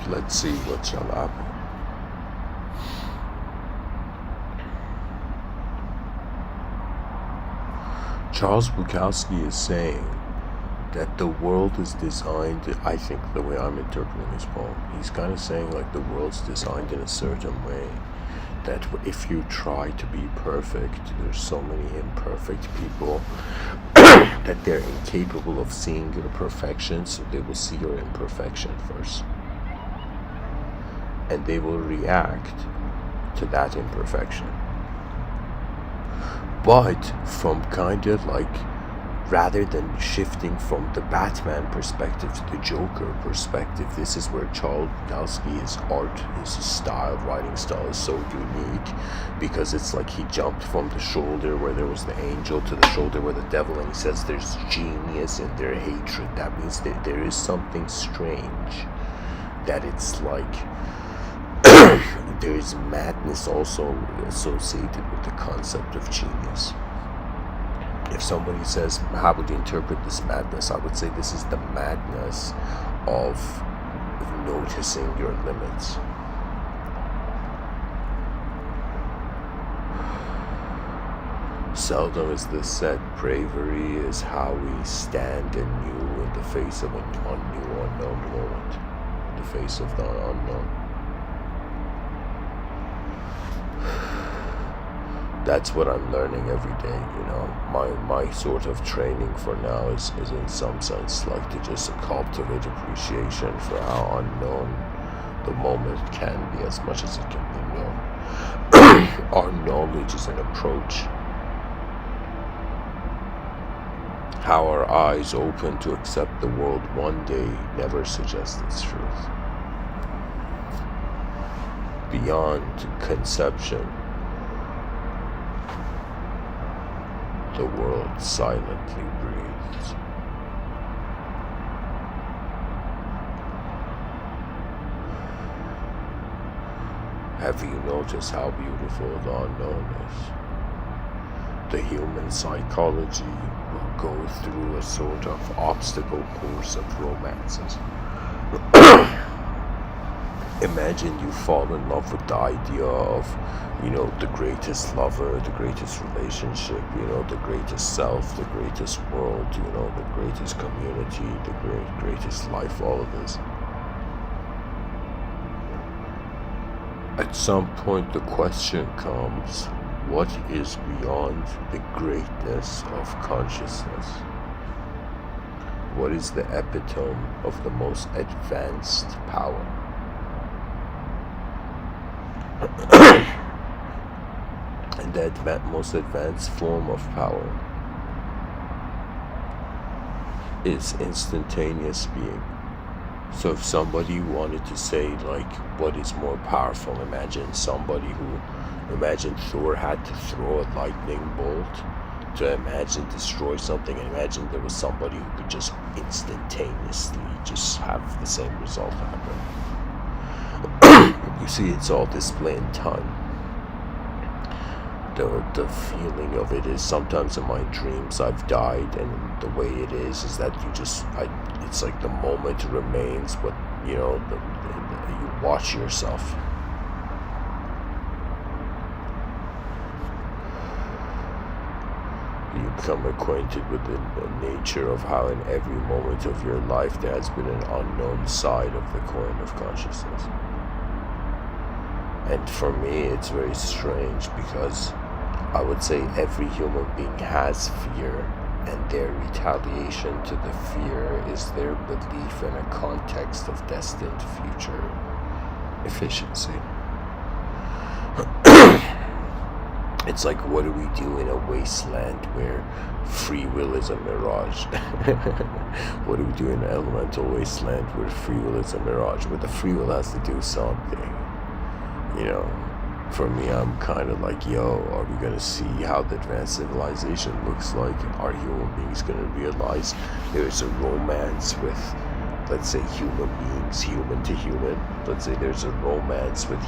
Let's see what shall happen. Charles Bukowski is saying that the world is designed, I think the way I'm interpreting his poem, he's kind of saying like the world's designed in a certain way that if you try to be perfect, there's so many imperfect people that they're incapable of seeing your perfection, so they will see your imperfection first. And they will react to that imperfection. But from kind of like, rather than shifting from the Batman perspective to the Joker perspective, this is where Charles Bukowski's art, his style, writing style is so unique, because it's like he jumped from the shoulder where there was the angel to the shoulder where the devil, and he says there's genius in their hatred. That means that there is something strange, that it's like there is madness also associated with the concept of genius. If somebody says, how would you interpret this madness? I would say this is the madness of noticing your limits. Seldom is this said, bravery is how we stand anew in the face of a new unknown moment, in the face of the unknown. That's what I'm learning every day, you know. My sort of training for now is in some sense like to just cultivate appreciation for how unknown the moment can be, as much as it can be known. Our knowledge is an approach. How our eyes open to accept the world one day never suggests its truth. Beyond conception, the world silently breathes. Have you noticed how beautiful the unknown is? The human psychology will go through a sort of obstacle course of romances. Imagine you fall in love with the idea of, you know, the greatest lover, the greatest relationship, you know, the greatest self, the greatest world, you know, the greatest community, the greatest life, all of this. At some point the question comes, what is beyond the greatness of consciousness? What is the epitome of the most advanced power? And that most advanced form of power is instantaneous being. So if somebody wanted to say like what is more powerful, imagine Thor had to throw a lightning bolt to imagine destroy something, and imagine there was somebody who could just instantaneously just have the same result happen. You see, it's all display in time. The feeling of it is sometimes in my dreams I've died, and the way it is that it's like the moment remains, but you know, you watch yourself. You become acquainted with the nature of how in every moment of your life there has been an unknown side of the coin of consciousness. And for me, it's very strange, because I would say every human being has fear, and their retaliation to the fear is their belief in a context of destined future efficiency. It's like, what do we do in a wasteland where free will is a mirage? What do we do in an elemental wasteland where free will is a mirage, where the free will has to do something? You know, for me, I'm kind of like, yo, are we going to see how the advanced civilization looks like? Are human beings going to realize there's a romance with, let's say, human beings, human to human? Let's say there's a romance with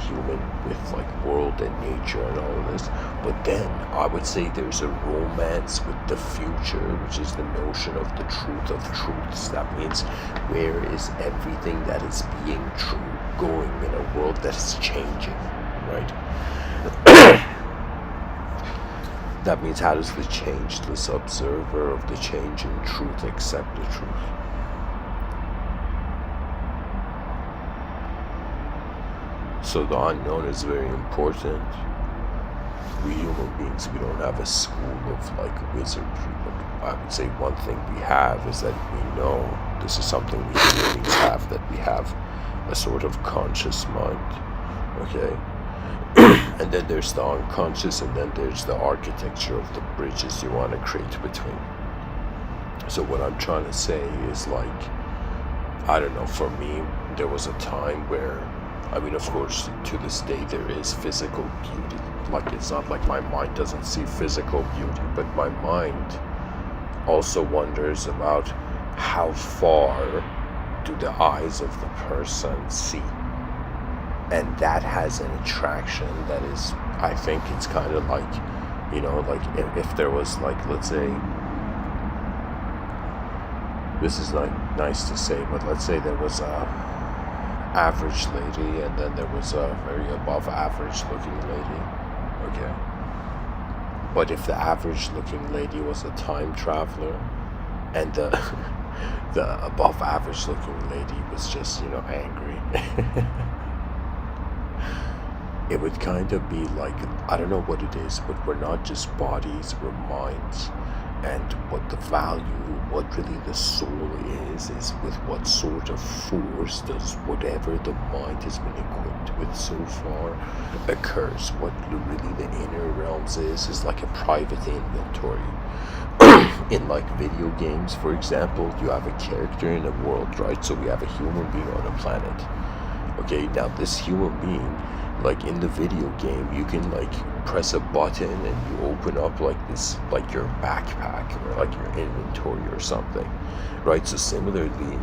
like world and nature and all of this. But then I would say there's a romance with the future, which is the notion of the truth of truths. That means, where is everything that is being true going in a world that is changing, right? That means, how does the changeless observer of the changing truth accept the truth? So the unknown is very important. We human beings, we don't have a school of like wizardry, but I would say one thing we have is that we know this is something we human beings have, that we have a sort of conscious mind, okay? And then there's the unconscious, and then there's the architecture of the bridges you want to create between. So what I'm trying to say is, like, I don't know, for me, there was a time where, I mean, of course, to this day, there is physical beauty. Like, it's not like my mind doesn't see physical beauty, but my mind also wonders about how far do the eyes of the person see. And that has an attraction that is, I think it's kind of like, you know, like if there was, like, let's say, this is like nice to say, but let's say there was a average lady, and then there was a very above average looking lady, okay? But if the average looking lady was a time traveler, and the the above average looking lady was just, you know, angry, it would kind of be like, I don't know what it is, but we're not just bodies, we're minds. And what the value, what really the soul is with what sort of force does whatever the mind has been equipped with so far occurs. What really the inner realms is like a private inventory. In like video games, for example, you have a character in a world, right? So we have a human being on a planet. Okay, now this human being, like in the video game, you can like press a button and you open up like this, like your backpack or like your inventory or something, right? So similarly,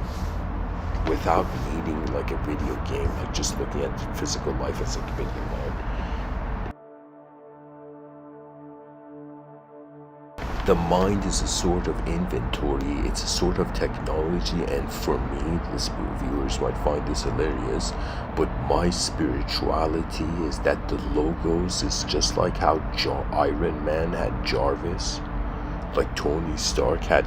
without needing like a video game, like just looking at physical life as a video game, the mind is a sort of inventory, it's a sort of technology, and for me, the viewers might find this hilarious, but my spirituality is that the logos is just like how Iron Man had Jarvis, like Tony Stark had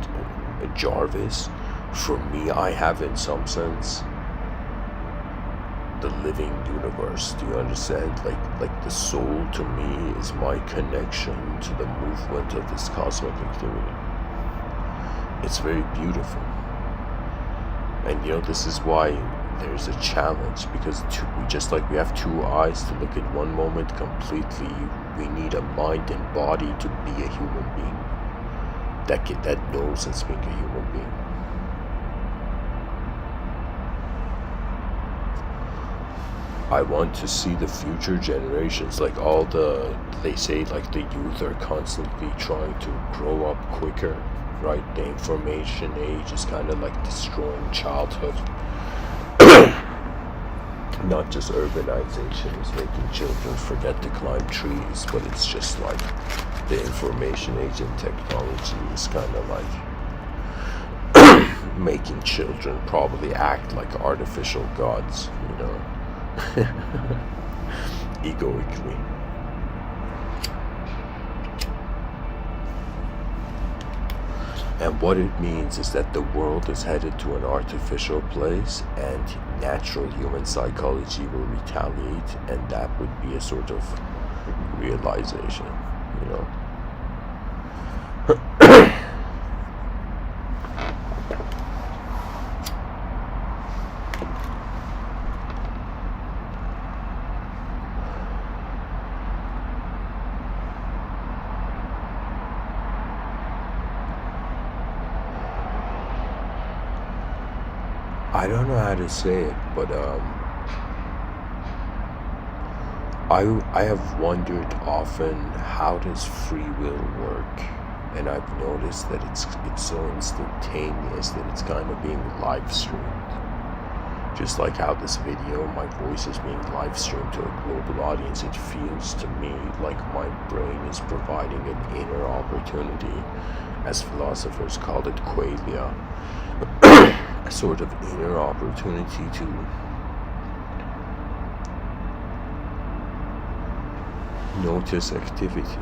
Jarvis. For me, I have in some sense the living universe. Do you understand? Like the soul to me is my connection to the movement of this cosmic activity. It's very beautiful. And you know, this is why there's a challenge, because just like we have two eyes to look at one moment completely, we need a mind and body to be a human being that knows it's being a human being. I want to see the future generations, like they say like the youth are constantly trying to grow up quicker, right? The information age is kind of like destroying childhood. Not just urbanization is making children forget to climb trees, but it's just like the information age and technology is kind of like making children probably act like artificial gods, you know. Egoically. And what it means is that the world is headed to an artificial place, and natural human psychology will retaliate, and that would be a sort of realization, you know. I don't know how to say it, but I have wondered often, how does free will work? And I've noticed that it's so instantaneous that it's kind of being live streamed. Just like how this video, my voice is being live streamed to a global audience, it feels to me like my brain is providing an inner opportunity, as philosophers called it, qualia. A sort of inner opportunity to notice activity.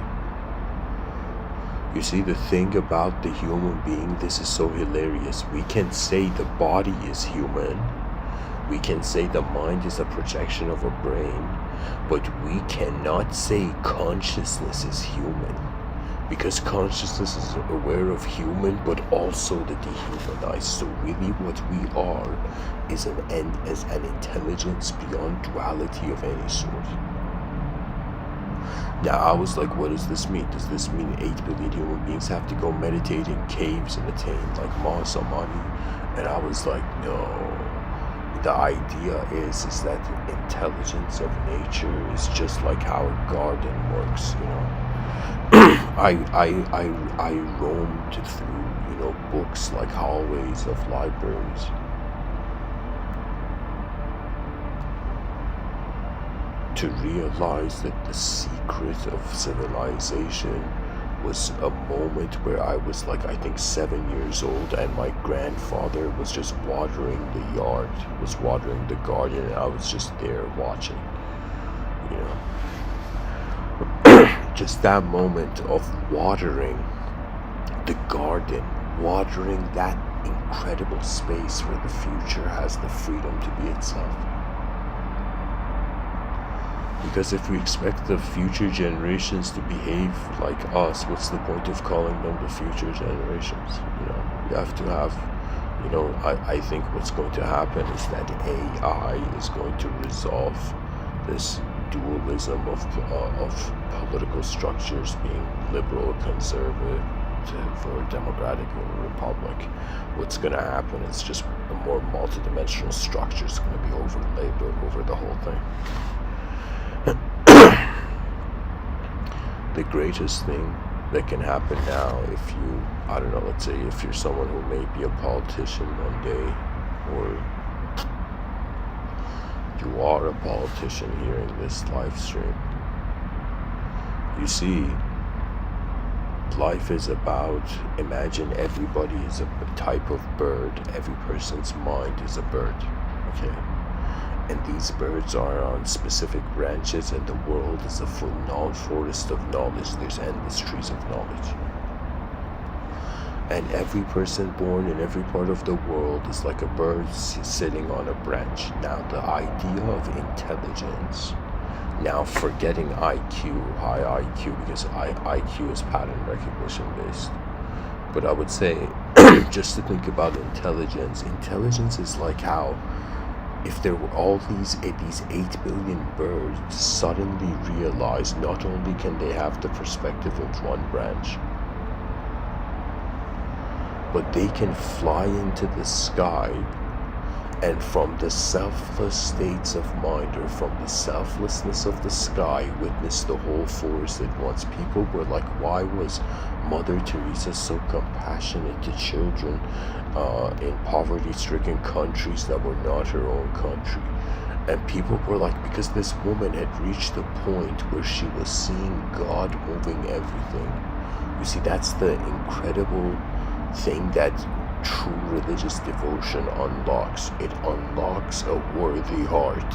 You see, the thing about the human being, this is so hilarious. We can say the body is human, We can say the mind is a projection of a brain, but we cannot say consciousness is human, because consciousness is aware of human but also the dehumanized. So really what we are is an intelligence beyond duality of any sort. Now I was like, what does this mean? Does this mean 8 billion human beings have to go meditate in caves and attain like Mahasamadhi? And I was like, no. The idea is that the intelligence of nature is just like how a garden works, you know. I roamed through, you know, books like hallways of libraries. To realize that the secret of civilization was a moment where I was like, I think 7 years old, and my grandfather was just watering the yard, was watering the garden, and I was just there watching, you know. Just that moment of watering the garden, watering that incredible space where the future has the freedom to be itself. Because if we expect the future generations to behave like us, what's the point of calling them the future generations? You know, you have to have, you know, I think what's going to happen is that AI is going to resolve this dualism of political structures being liberal, conservative, or democratic or republic. What's going to happen is just a more multidimensional structure is going to be overlaid over the whole thing. The greatest thing that can happen now, if you, I don't know, let's say if you're someone who may be a politician one day, or you are a politician hearing this live stream, you see, life is about, imagine everybody is a type of bird, every person's mind is a bird, okay? And these birds are on specific branches, and the world is a full forest of knowledge. There's endless trees of knowledge. And every person born in every part of the world is like a bird sitting on a branch. Now the idea of intelligence, now forgetting IQ, high IQ, because IQ is pattern recognition based. But I would say, just to think about intelligence is like how, if there were all these 8 billion birds suddenly realize not only can they have the perspective of one branch, but they can fly into the sky, and from the selfless states of mind, or from the selflessness of the sky, witness the whole forest at once. People were like, why was Mother Teresa so compassionate to children in poverty-stricken countries that were not her own country? And people were like, because this woman had reached the point where she was seeing God moving everything. You see, that's the incredible thing that true religious devotion unlocks. It unlocks a worthy heart.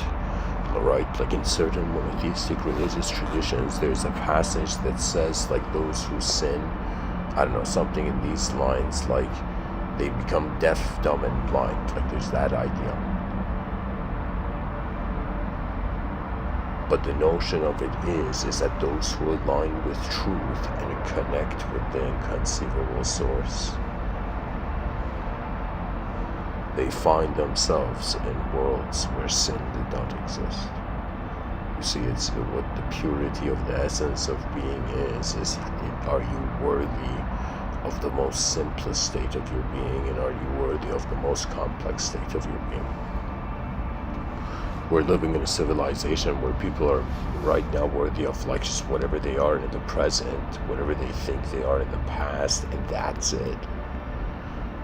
Alright, like in certain monotheistic religious traditions, there's a passage that says, like, those who sin, I don't know, something in these lines, like they become deaf, dumb, and blind. Like, there's that idea. But the notion of it is that those who align with truth and connect with the inconceivable source, they find themselves in worlds where sin did not exist. You see, it's what the purity of the essence of being is are you worthy of the most simplest state of your being, and are you worthy of the most complex state of your being? We're living in a civilization where people are right now worthy of like just whatever they are in the present, whatever they think they are in the past, and that's it.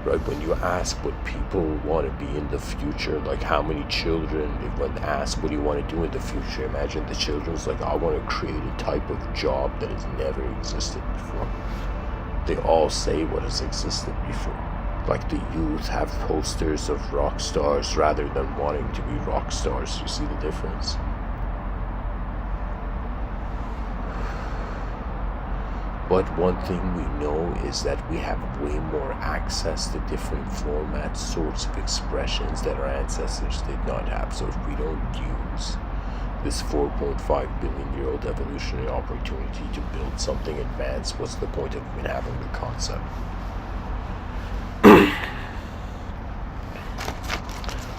Right, when you ask what people want to be in the future, like how many children, when asked what do you want to do in the future, imagine the children's like, I want to create a type of job that has never existed before. They all say what has existed before. Like the youth have posters of rock stars rather than wanting to be rock stars. You see the difference? But one thing we know is that we have way more access to different formats, sorts of expressions that our ancestors did not have. So if we don't use this 4.5 billion year old evolutionary opportunity to build something advanced, what's the point of even having the concept?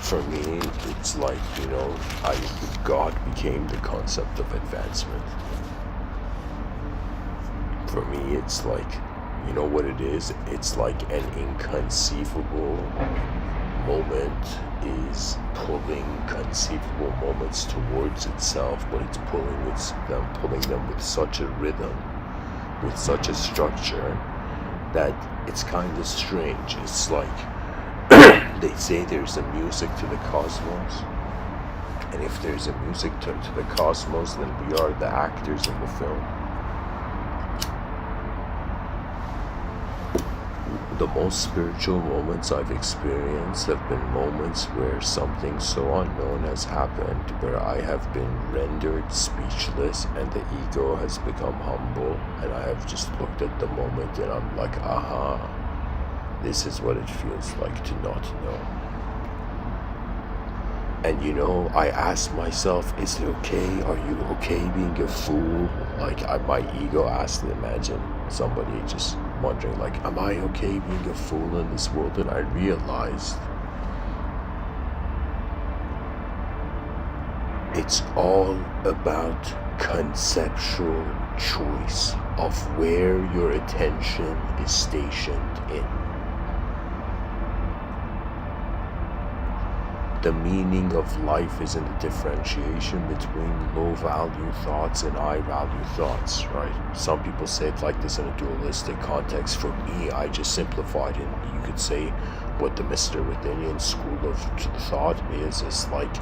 For me, it's like, God became the concept of advancement. For me, it's like, you know what it is? It's like an inconceivable moment is pulling conceivable moments towards itself, but it's pulling them with such a rhythm, with such a structure, that it's kind of strange. It's like, they say there's a music to the cosmos, and if there's a music to the cosmos, then we are the actors in the film. The most spiritual moments I've experienced have been moments where something so unknown has happened, where I have been rendered speechless and the ego has become humble, and I have just looked at the moment and I'm like, aha, this is what it feels like to not know. And I ask myself, is it okay? Are you okay being a fool? Like, my ego asked to imagine somebody just wondering, like, am I okay being a fool in this world? And I realized it's all about conceptual choice of where your attention is stationed in. The meaning of life is in the differentiation between low-value thoughts and high-value thoughts, right? Some people say it like this in a dualistic context. For me, I just simplified it. You could say what the Mr.Within school of thought is like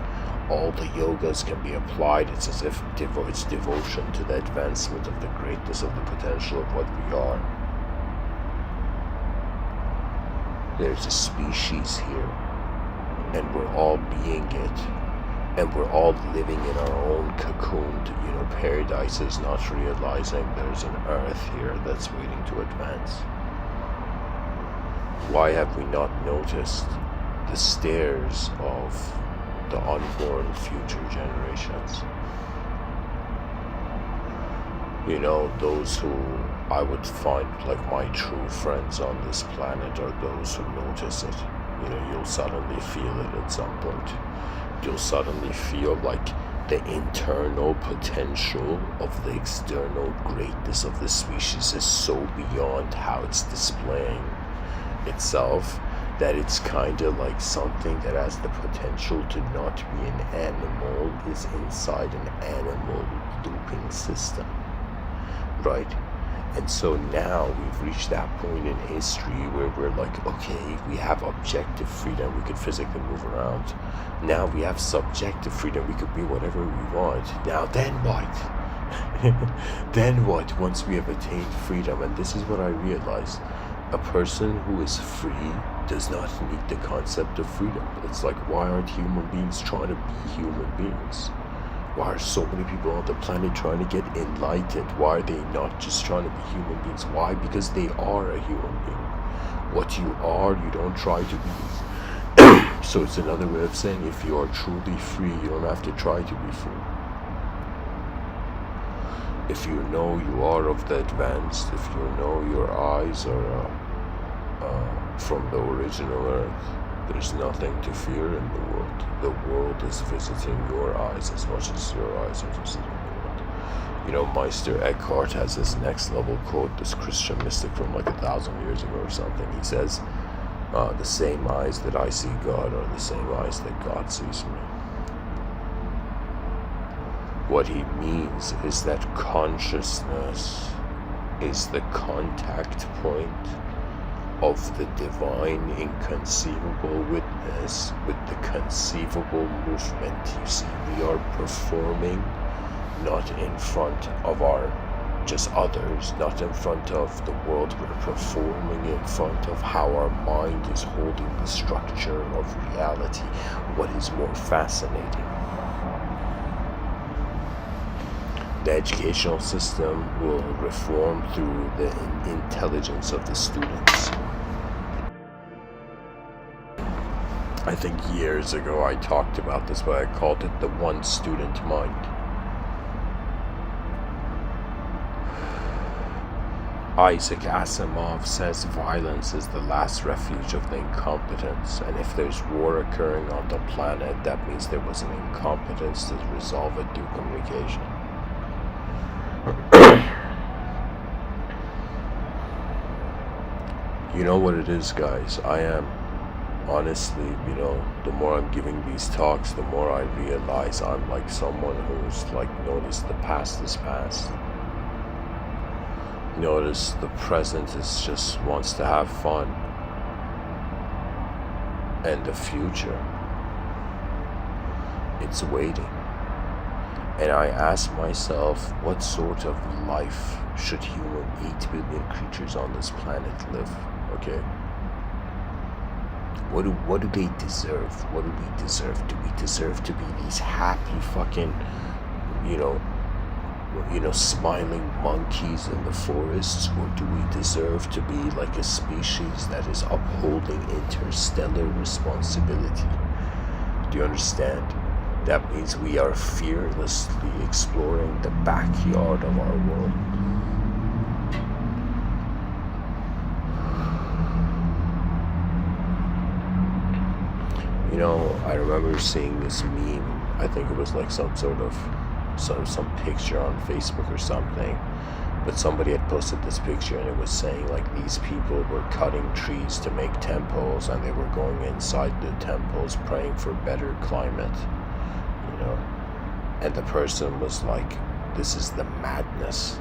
all the yogas can be applied. It's as if it's devotion to the advancement of the greatness of the potential of what we are. There's a species here, and we're all being it, and we're all living in our own cocooned, paradises, not realizing there's an earth here that's waiting to advance. Why have we not noticed the stares of the unborn future generations? Those who I would find like my true friends on this planet are those who notice it. You'll suddenly feel it at some point. You'll suddenly feel like the internal potential of the external greatness of the species is so beyond how it's displaying itself that it's kind of like something that has the potential to not be an animal is inside an animal looping system, right? And so now we've reached that point in history where we're like, okay, we have objective freedom, we could physically move around. Now we have subjective freedom, we could be whatever we want. Now then what? Then what once we have attained freedom? And this is what I realized. A person who is free does not need the concept of freedom. It's like, why aren't human beings trying to be human beings? Why are so many people on the planet trying to get enlightened? Why are they not just trying to be human beings? Why? Because they are a human being. What you are, you don't try to be. So it's another way of saying, if you are truly free, you don't have to try to be free. If you know you are of the advanced, if you know your eyes are from the original earth, there's nothing to fear in the world. The world is visiting your eyes as much as your eyes are visiting the world. Meister Eckhart has this next level quote, this Christian mystic from like 1,000 years ago or something. He says, the same eyes that I see God are the same eyes that God sees me. What he means is that consciousness is the contact point of the divine inconceivable witness with the conceivable movement. You see, we are performing not in front of our just others, not in front of the world. We're performing in front of how our mind is holding the structure of reality. What is more fascinating the educational system will reform through the intelligence of the students. I think years ago I talked about this, but I called it the one student mind. Isaac Asimov says violence is the last refuge of the incompetents, and if there's war occurring on the planet, that means there was an incompetence to resolve it through communication. You know what it is, guys? I am, honestly, the more I'm giving these talks, the more I realize I'm like someone who's like noticed the past is past. Notice the present is just wants to have fun, and the future, it's waiting. And I ask myself, what sort of life should 8 billion creatures on this planet live? Okay, what do they deserve? What do we deserve? Do we deserve to be these happy fucking, smiling monkeys in the forests, or do we deserve to be like a species that is upholding interstellar responsibility? Do you understand? That means we are fearlessly exploring the backyard of our world. I remember seeing this meme. I think it was like some picture on Facebook or something, but somebody had posted this picture, and it was saying like these people were cutting trees to make temples, and they were going inside the temples praying for better climate, and the person was like, this is the madness,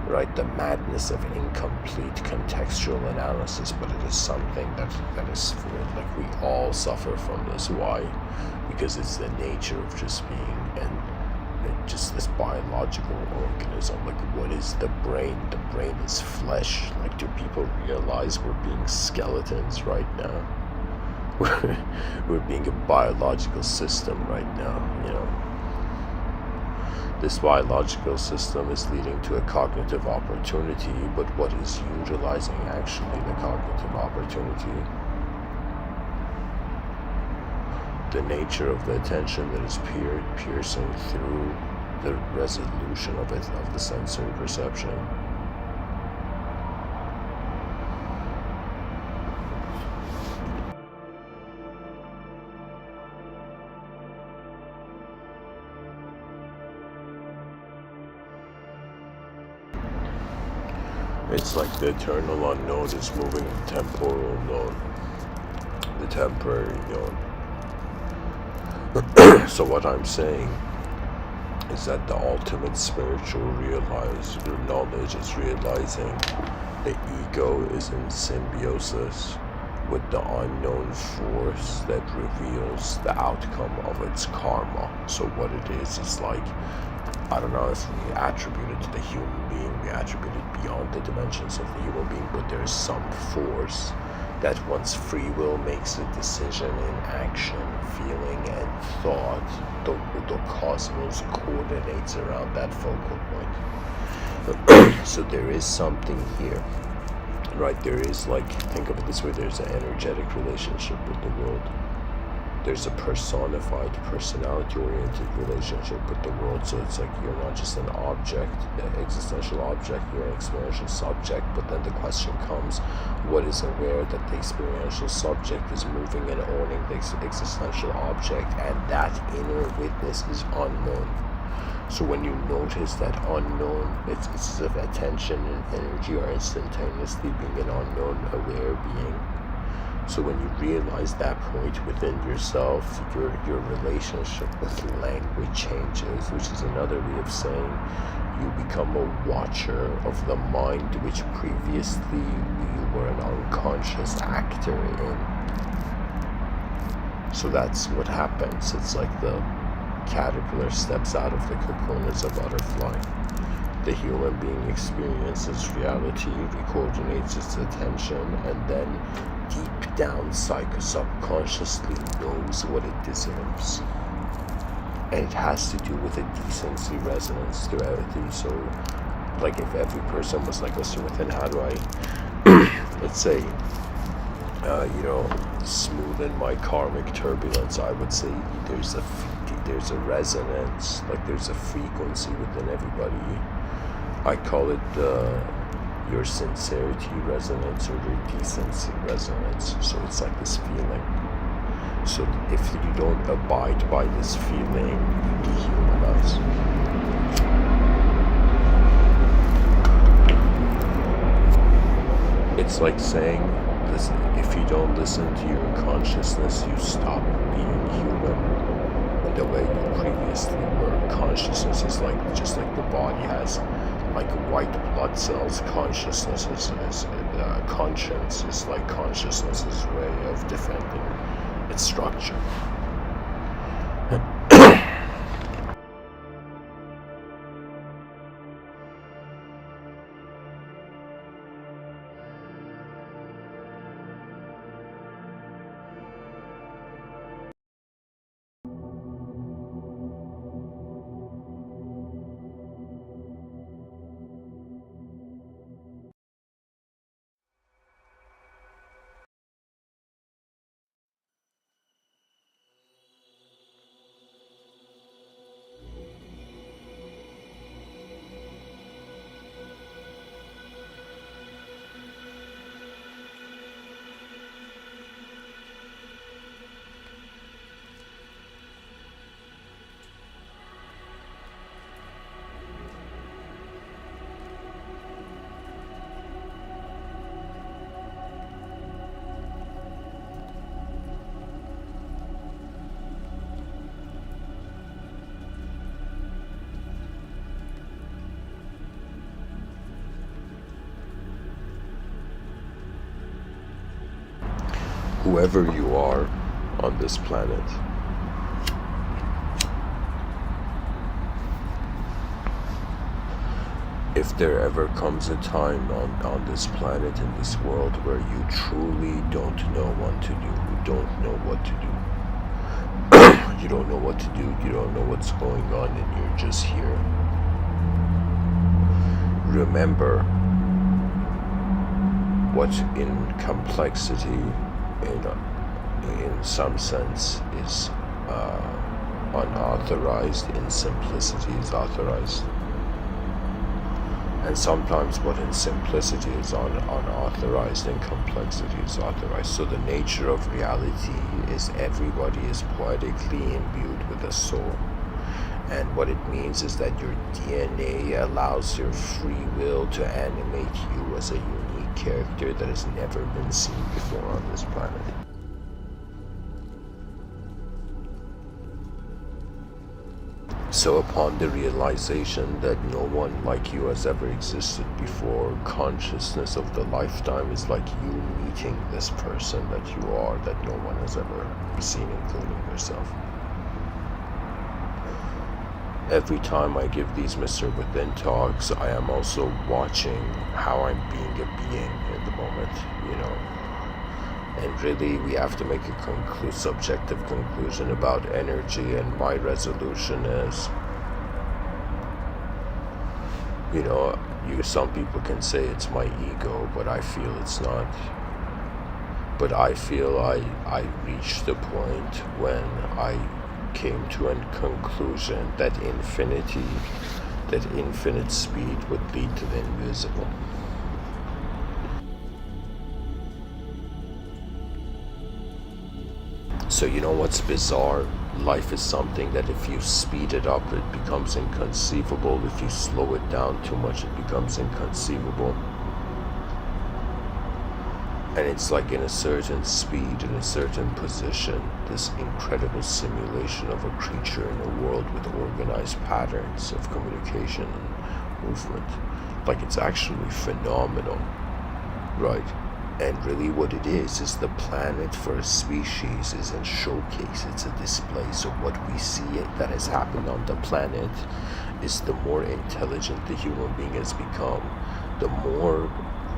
right? The madness of incomplete contextual analysis. But it is something that is like, we all suffer from this. Why? Because it's the nature of just being just this biological organism. Like, what is the brain? The brain is flesh. Like, do people realize we're being skeletons right now? We're being a biological system right now, This biological system is leading to a cognitive opportunity, but what is utilizing actually the cognitive opportunity? The nature of the attention that is piercing through the resolution of the sensory perception. It's like the eternal unknown is moving the temporal known, the temporary known. So what I'm saying is that the ultimate spiritual knowledge is realizing the ego is in symbiosis with the unknown force that reveals the outcome of its karma. So what it is like, I don't know if we attribute it to the human being, we attribute it beyond the dimensions of the human being, but there's some force that once free will makes a decision in action, feeling, and thought, the cosmos coordinates around that focal point. So there is something here, right? There is, like, think of it this way, there's an energetic relationship with the world. There's a personified, personality-oriented relationship with the world. So it's like you're not just an object, an existential object, you're an experiential subject. But then the question comes, what is aware that the experiential subject is moving and owning the existential object, and that inner witness is unknown. So when you notice that unknown, it's as if attention and energy are instantaneously being an unknown aware being. So when you realize that point within yourself, your relationship with language changes, which is another way of saying you become a watcher of the mind, which previously you were an unconscious actor in. So that's what happens. It's like the caterpillar steps out of the cocoon as a butterfly. The human being experiences reality, coordinates its attention, and then deep down subconsciously knows what it deserves. And it has to do with a decency resonance through everything. So, like, if every person was like Mr. Within, how do I, let's say, smoothen my karmic turbulence? I would say there's a resonance, like there's a frequency within everybody. I call it your sincerity resonance or your decency resonance. So it's like this feeling. So if you don't abide by this feeling, you dehumanize. It's like saying this: if you don't listen to your consciousness, you stop being human the way you previously were. Consciousness is like, just like the body has like white blood cells, consciousness is conscience is like consciousness's way of defending its structure. Whoever you are on this planet, if there ever comes a time on this planet, in this world, where you truly don't know what to do, you don't know what to do, you don't know what to do, you don't know what's going on, and you're just here, remember what in complexity, in some sense, is unauthorized, in simplicity is authorized. And sometimes what in simplicity is unauthorized, and complexity is authorized. So the nature of reality is everybody is poetically imbued with a soul. And what it means is that your DNA allows your free will to animate you as a unique character that has never been seen before on this planet. So upon the realization that no one like you has ever existed before, consciousness of the lifetime is like you meeting this person that you are, that no one has ever seen, including yourself. Every time I give these Mr. Within talks, I am also watching how I'm being a being in the moment, And really, we have to make a subjective conclusion about energy, and my resolution is, some people can say it's my ego, but I feel it's not. But I feel I reached the point when I came to a conclusion that infinite speed would lead to the invisible. So you know what's bizarre? Life is something that if you speed it up, it becomes inconceivable. If you slow it down too much, it becomes inconceivable. And it's like in a certain speed, in a certain position, this incredible simulation of a creature in a world with organized patterns of communication and movement. Like, it's actually phenomenal, right? And really what it is the planet for a species is a showcase, it's a display. So what we see that has happened on the planet is the more intelligent the human being has become, the more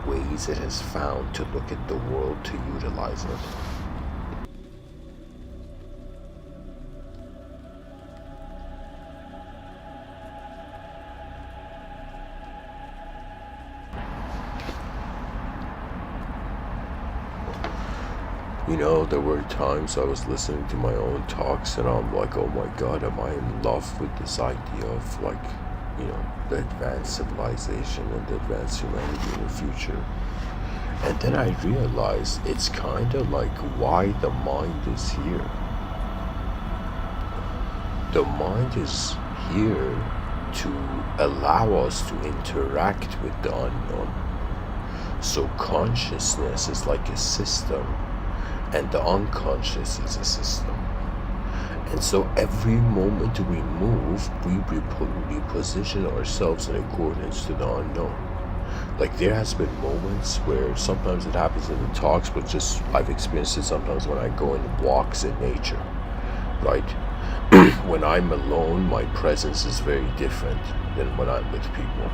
ways it has found to look at the world to utilize it. There were times I was listening to my own talks and I'm like, oh my god, am I in love with this idea of the advanced civilization and the advanced humanity in the future? And then I realized it's kind of like why the mind is here. The mind is here to allow us to interact with the unknown. So consciousness is like a system, and the unconscious is a system. And so every moment we move, we reposition ourselves in accordance to the unknown. Like there has been moments where sometimes it happens in the talks, but just I've experienced it sometimes when I go in walks in nature, right? When I'm alone, my presence is very different than when I'm with people,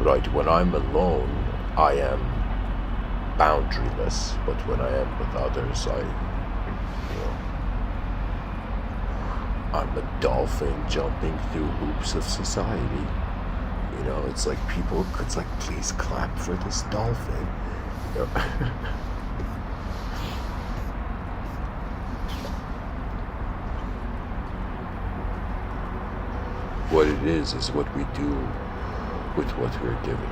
right? When I'm alone, I am boundaryless, but when I am with others, I'm a dolphin jumping through hoops of society. It's like it's like, please clap for this dolphin. What it is what we do with what we're given.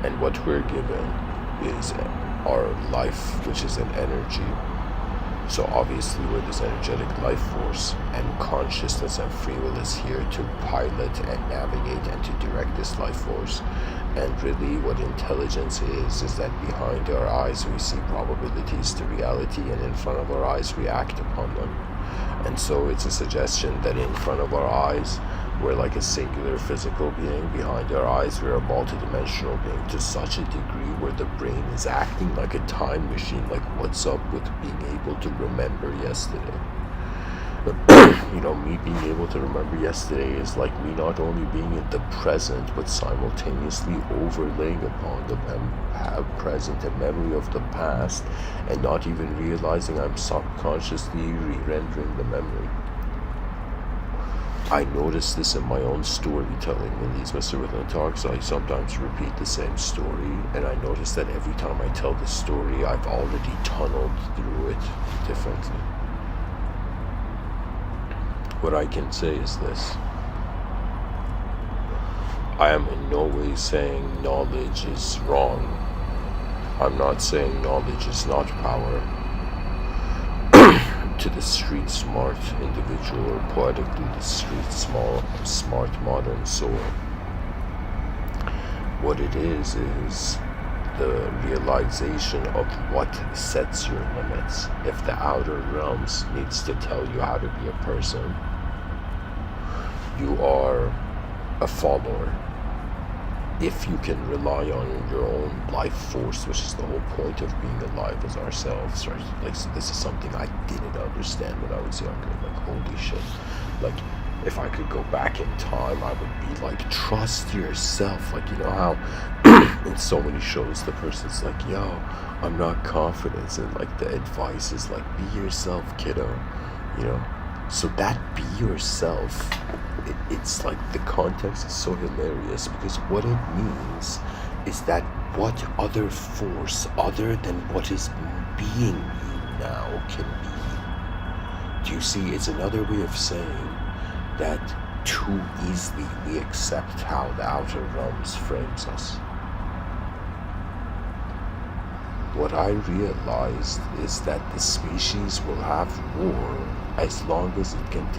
And what we're given is our life, which is an energy. So obviously we're this energetic life force, and consciousness and free will is here to pilot and navigate and to direct this life force. And really what intelligence is that behind our eyes we see probabilities to reality, and in front of our eyes we act upon them. And so it's a suggestion that in front of our eyes we're like a singular physical being, behind our eyes we're a multidimensional being, to such a degree where the brain is acting like a time machine. Like, what's up with being able to remember yesterday? Me being able to remember yesterday is like me not only being in the present, but simultaneously overlaying upon the present a memory of the past, and not even realizing I'm subconsciously re-rendering the memory. I notice this in my own storytelling. In these Mr.Within talks, I sometimes repeat the same story, and I notice that every time I tell the story, I've already tunneled through it differently. What I can say is this: I am in no way saying knowledge is wrong. I'm not saying knowledge is not power. To the street smart individual, or poetically the street smart modern soul, what it is the realization of what sets your limits. If the outer realms needs to tell you how to be a person, you are a follower. If you can rely on your own life force, which is the whole point of being alive as ourselves, right? Like, so this is something I didn't understand when I was younger. Like, holy shit. Like, if I could go back in time, I would be like, trust yourself. Like, you know how in so many shows the person's like, yo, I'm not confident, and like the advice is like, be yourself, kiddo. So that be yourself, it's like the context is so hilarious, because what it means is that what other force other than what is being you now can be. Do you see? It's another way of saying that too easily we accept how the outer realms frames us. What I realized is that the species will have war as long as it can't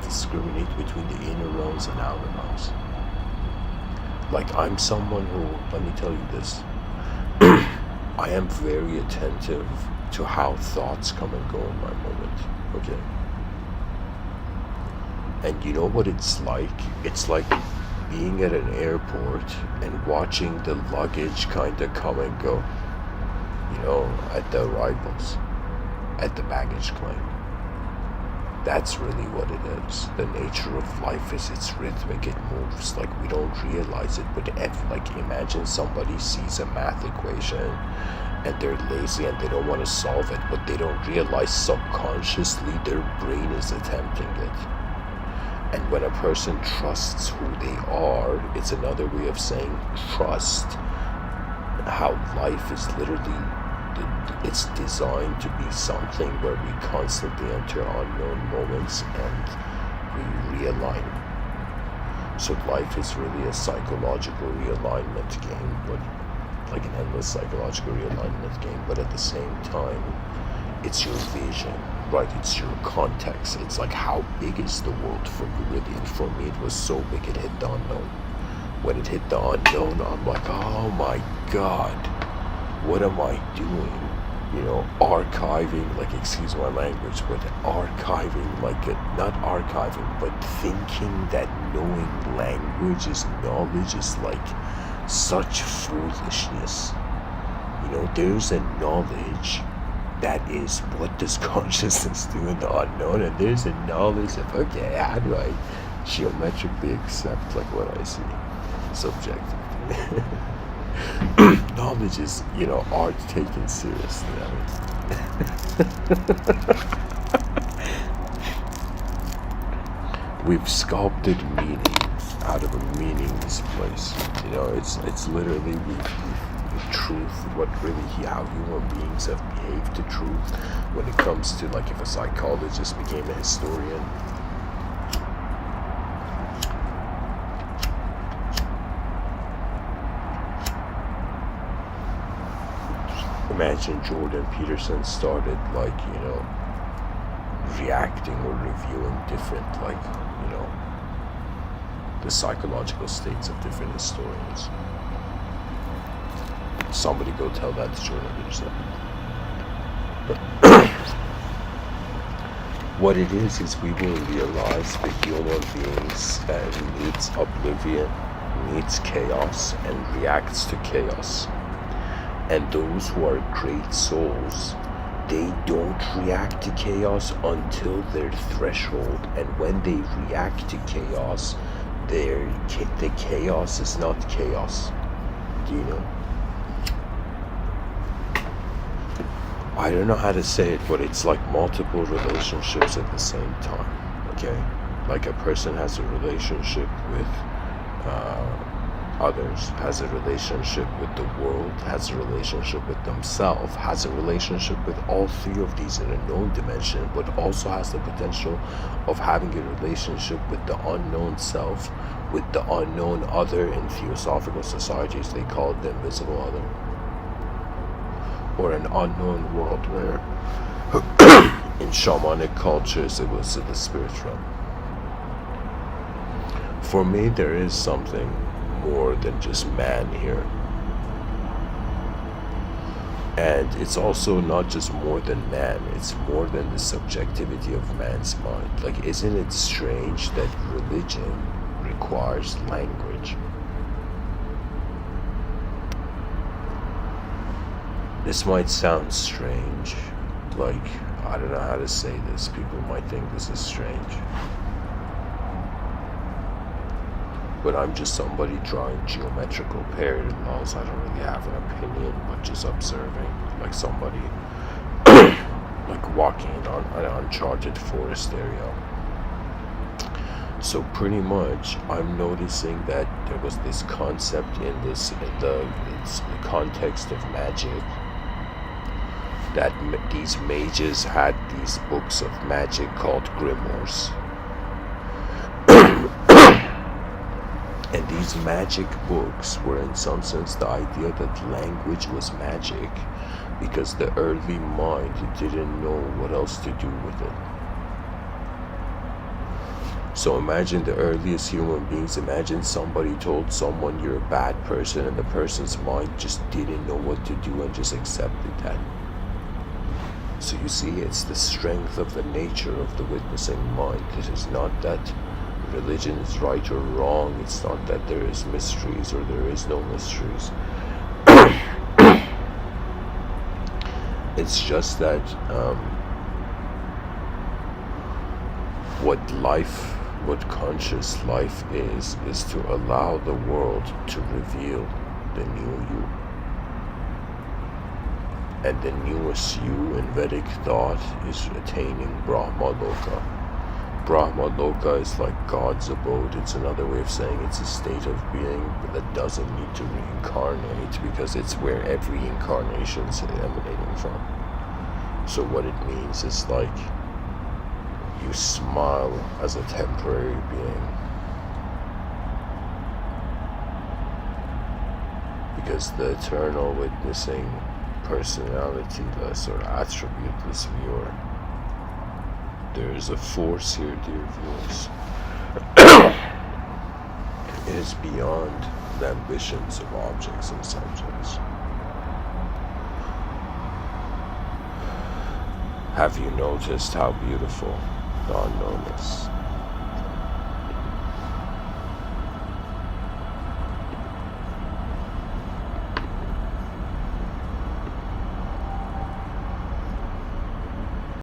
discriminate between the inner realms and outer realms. Like, I'm someone who, let me tell you this, I am very attentive to how thoughts come and go in my moment, okay? And you know what it's like? It's like being at an airport and watching the luggage kind of come and go, at the arrivals, at the baggage claim. That's really what it is. The nature of life is it's rhythmic, it moves, like we don't realize it, but imagine somebody sees a math equation and they're lazy and they don't want to solve it, but they don't realize subconsciously their brain is attempting it. And when a person trusts who they are, it's another way of saying trust how life is literally, it's designed to be something where we constantly enter unknown moments and we realign. So life is really a psychological realignment game, but like an endless psychological realignment game, but at the same time, it's your vision, right? It's your context. It's like, how big is the world for you really? And for me, it was so big it hit the unknown. When it hit the unknown, I'm like, oh my God, what am I doing? You know, archiving, like, excuse my language, but archiving, like, not archiving, but thinking that knowing language is knowledge is like such foolishness. You know, there's a knowledge that is, what does consciousness do in the unknown, and there's a knowledge of, okay, how do I geometrically accept like what I see? Subjective. Knowledge is, you know, art taken seriously. I mean, we've sculpted meaning out of a meaningless place. You know, it's literally truth, what really how human beings have behaved to truth. When it comes to, like, if a psychologist became a historian, imagine Jordan Peterson started, like, you know, reacting or reviewing different, like, you know, the psychological states of different historians. Somebody go tell that to Jordan Peterson. What it is we will realize the human beings needs oblivion, needs chaos, and reacts to chaos. And those who are great souls, they don't react to chaos until their threshold. And when they react to chaos, the chaos is not chaos. Do you know? I don't know how to say it, but it's like multiple relationships at the same time. Okay? Like, a person has a relationship with others, has a relationship with the world, has a relationship with themselves, has a relationship with all three of these in a known dimension, but also has the potential of having a relationship with the unknown self, with the unknown other. In theosophical societies, they call it the invisible other, or an unknown world, where in shamanic cultures it was the spirit realm. For me, there is something more than just man here. And it's also not just more than man, it's more than the subjectivity of man's mind. Like, isn't it strange that religion requires language? This might sound strange, like, I don't know how to say this. People might think this is strange. But I'm just somebody drawing geometrical parallels. I don't really have an opinion, but just observing, like somebody like walking on an uncharted forest area. So pretty much, I'm noticing that there was this concept in the context of magic, that these mages had these books of magic called grimoires. And these magic books were, in some sense, the idea that language was magic, because the early mind didn't know what else to do with it. So imagine the earliest human beings. Imagine somebody told someone you're a bad person, and the person's mind just didn't know what to do and just accepted that. So you see, it's the strength of the nature of the witnessing mind. It is not that religion is right or wrong. It's not that there is mysteries or there is no mysteries. It's just that what conscious life is to allow the world to reveal the new you. And the newest you in Vedic thought is attaining Brahma Loka. Brahma Loka is like God's abode. It's another way of saying it's a state of being that doesn't need to reincarnate, because it's where every incarnation is emanating from. So what it means is like you smile as a temporary being, because the eternal witnessing, personalityless or attributeless viewer, there is a force here, dear viewers. It is beyond the ambitions of objects and subjects. Have you noticed how beautiful the unknown is?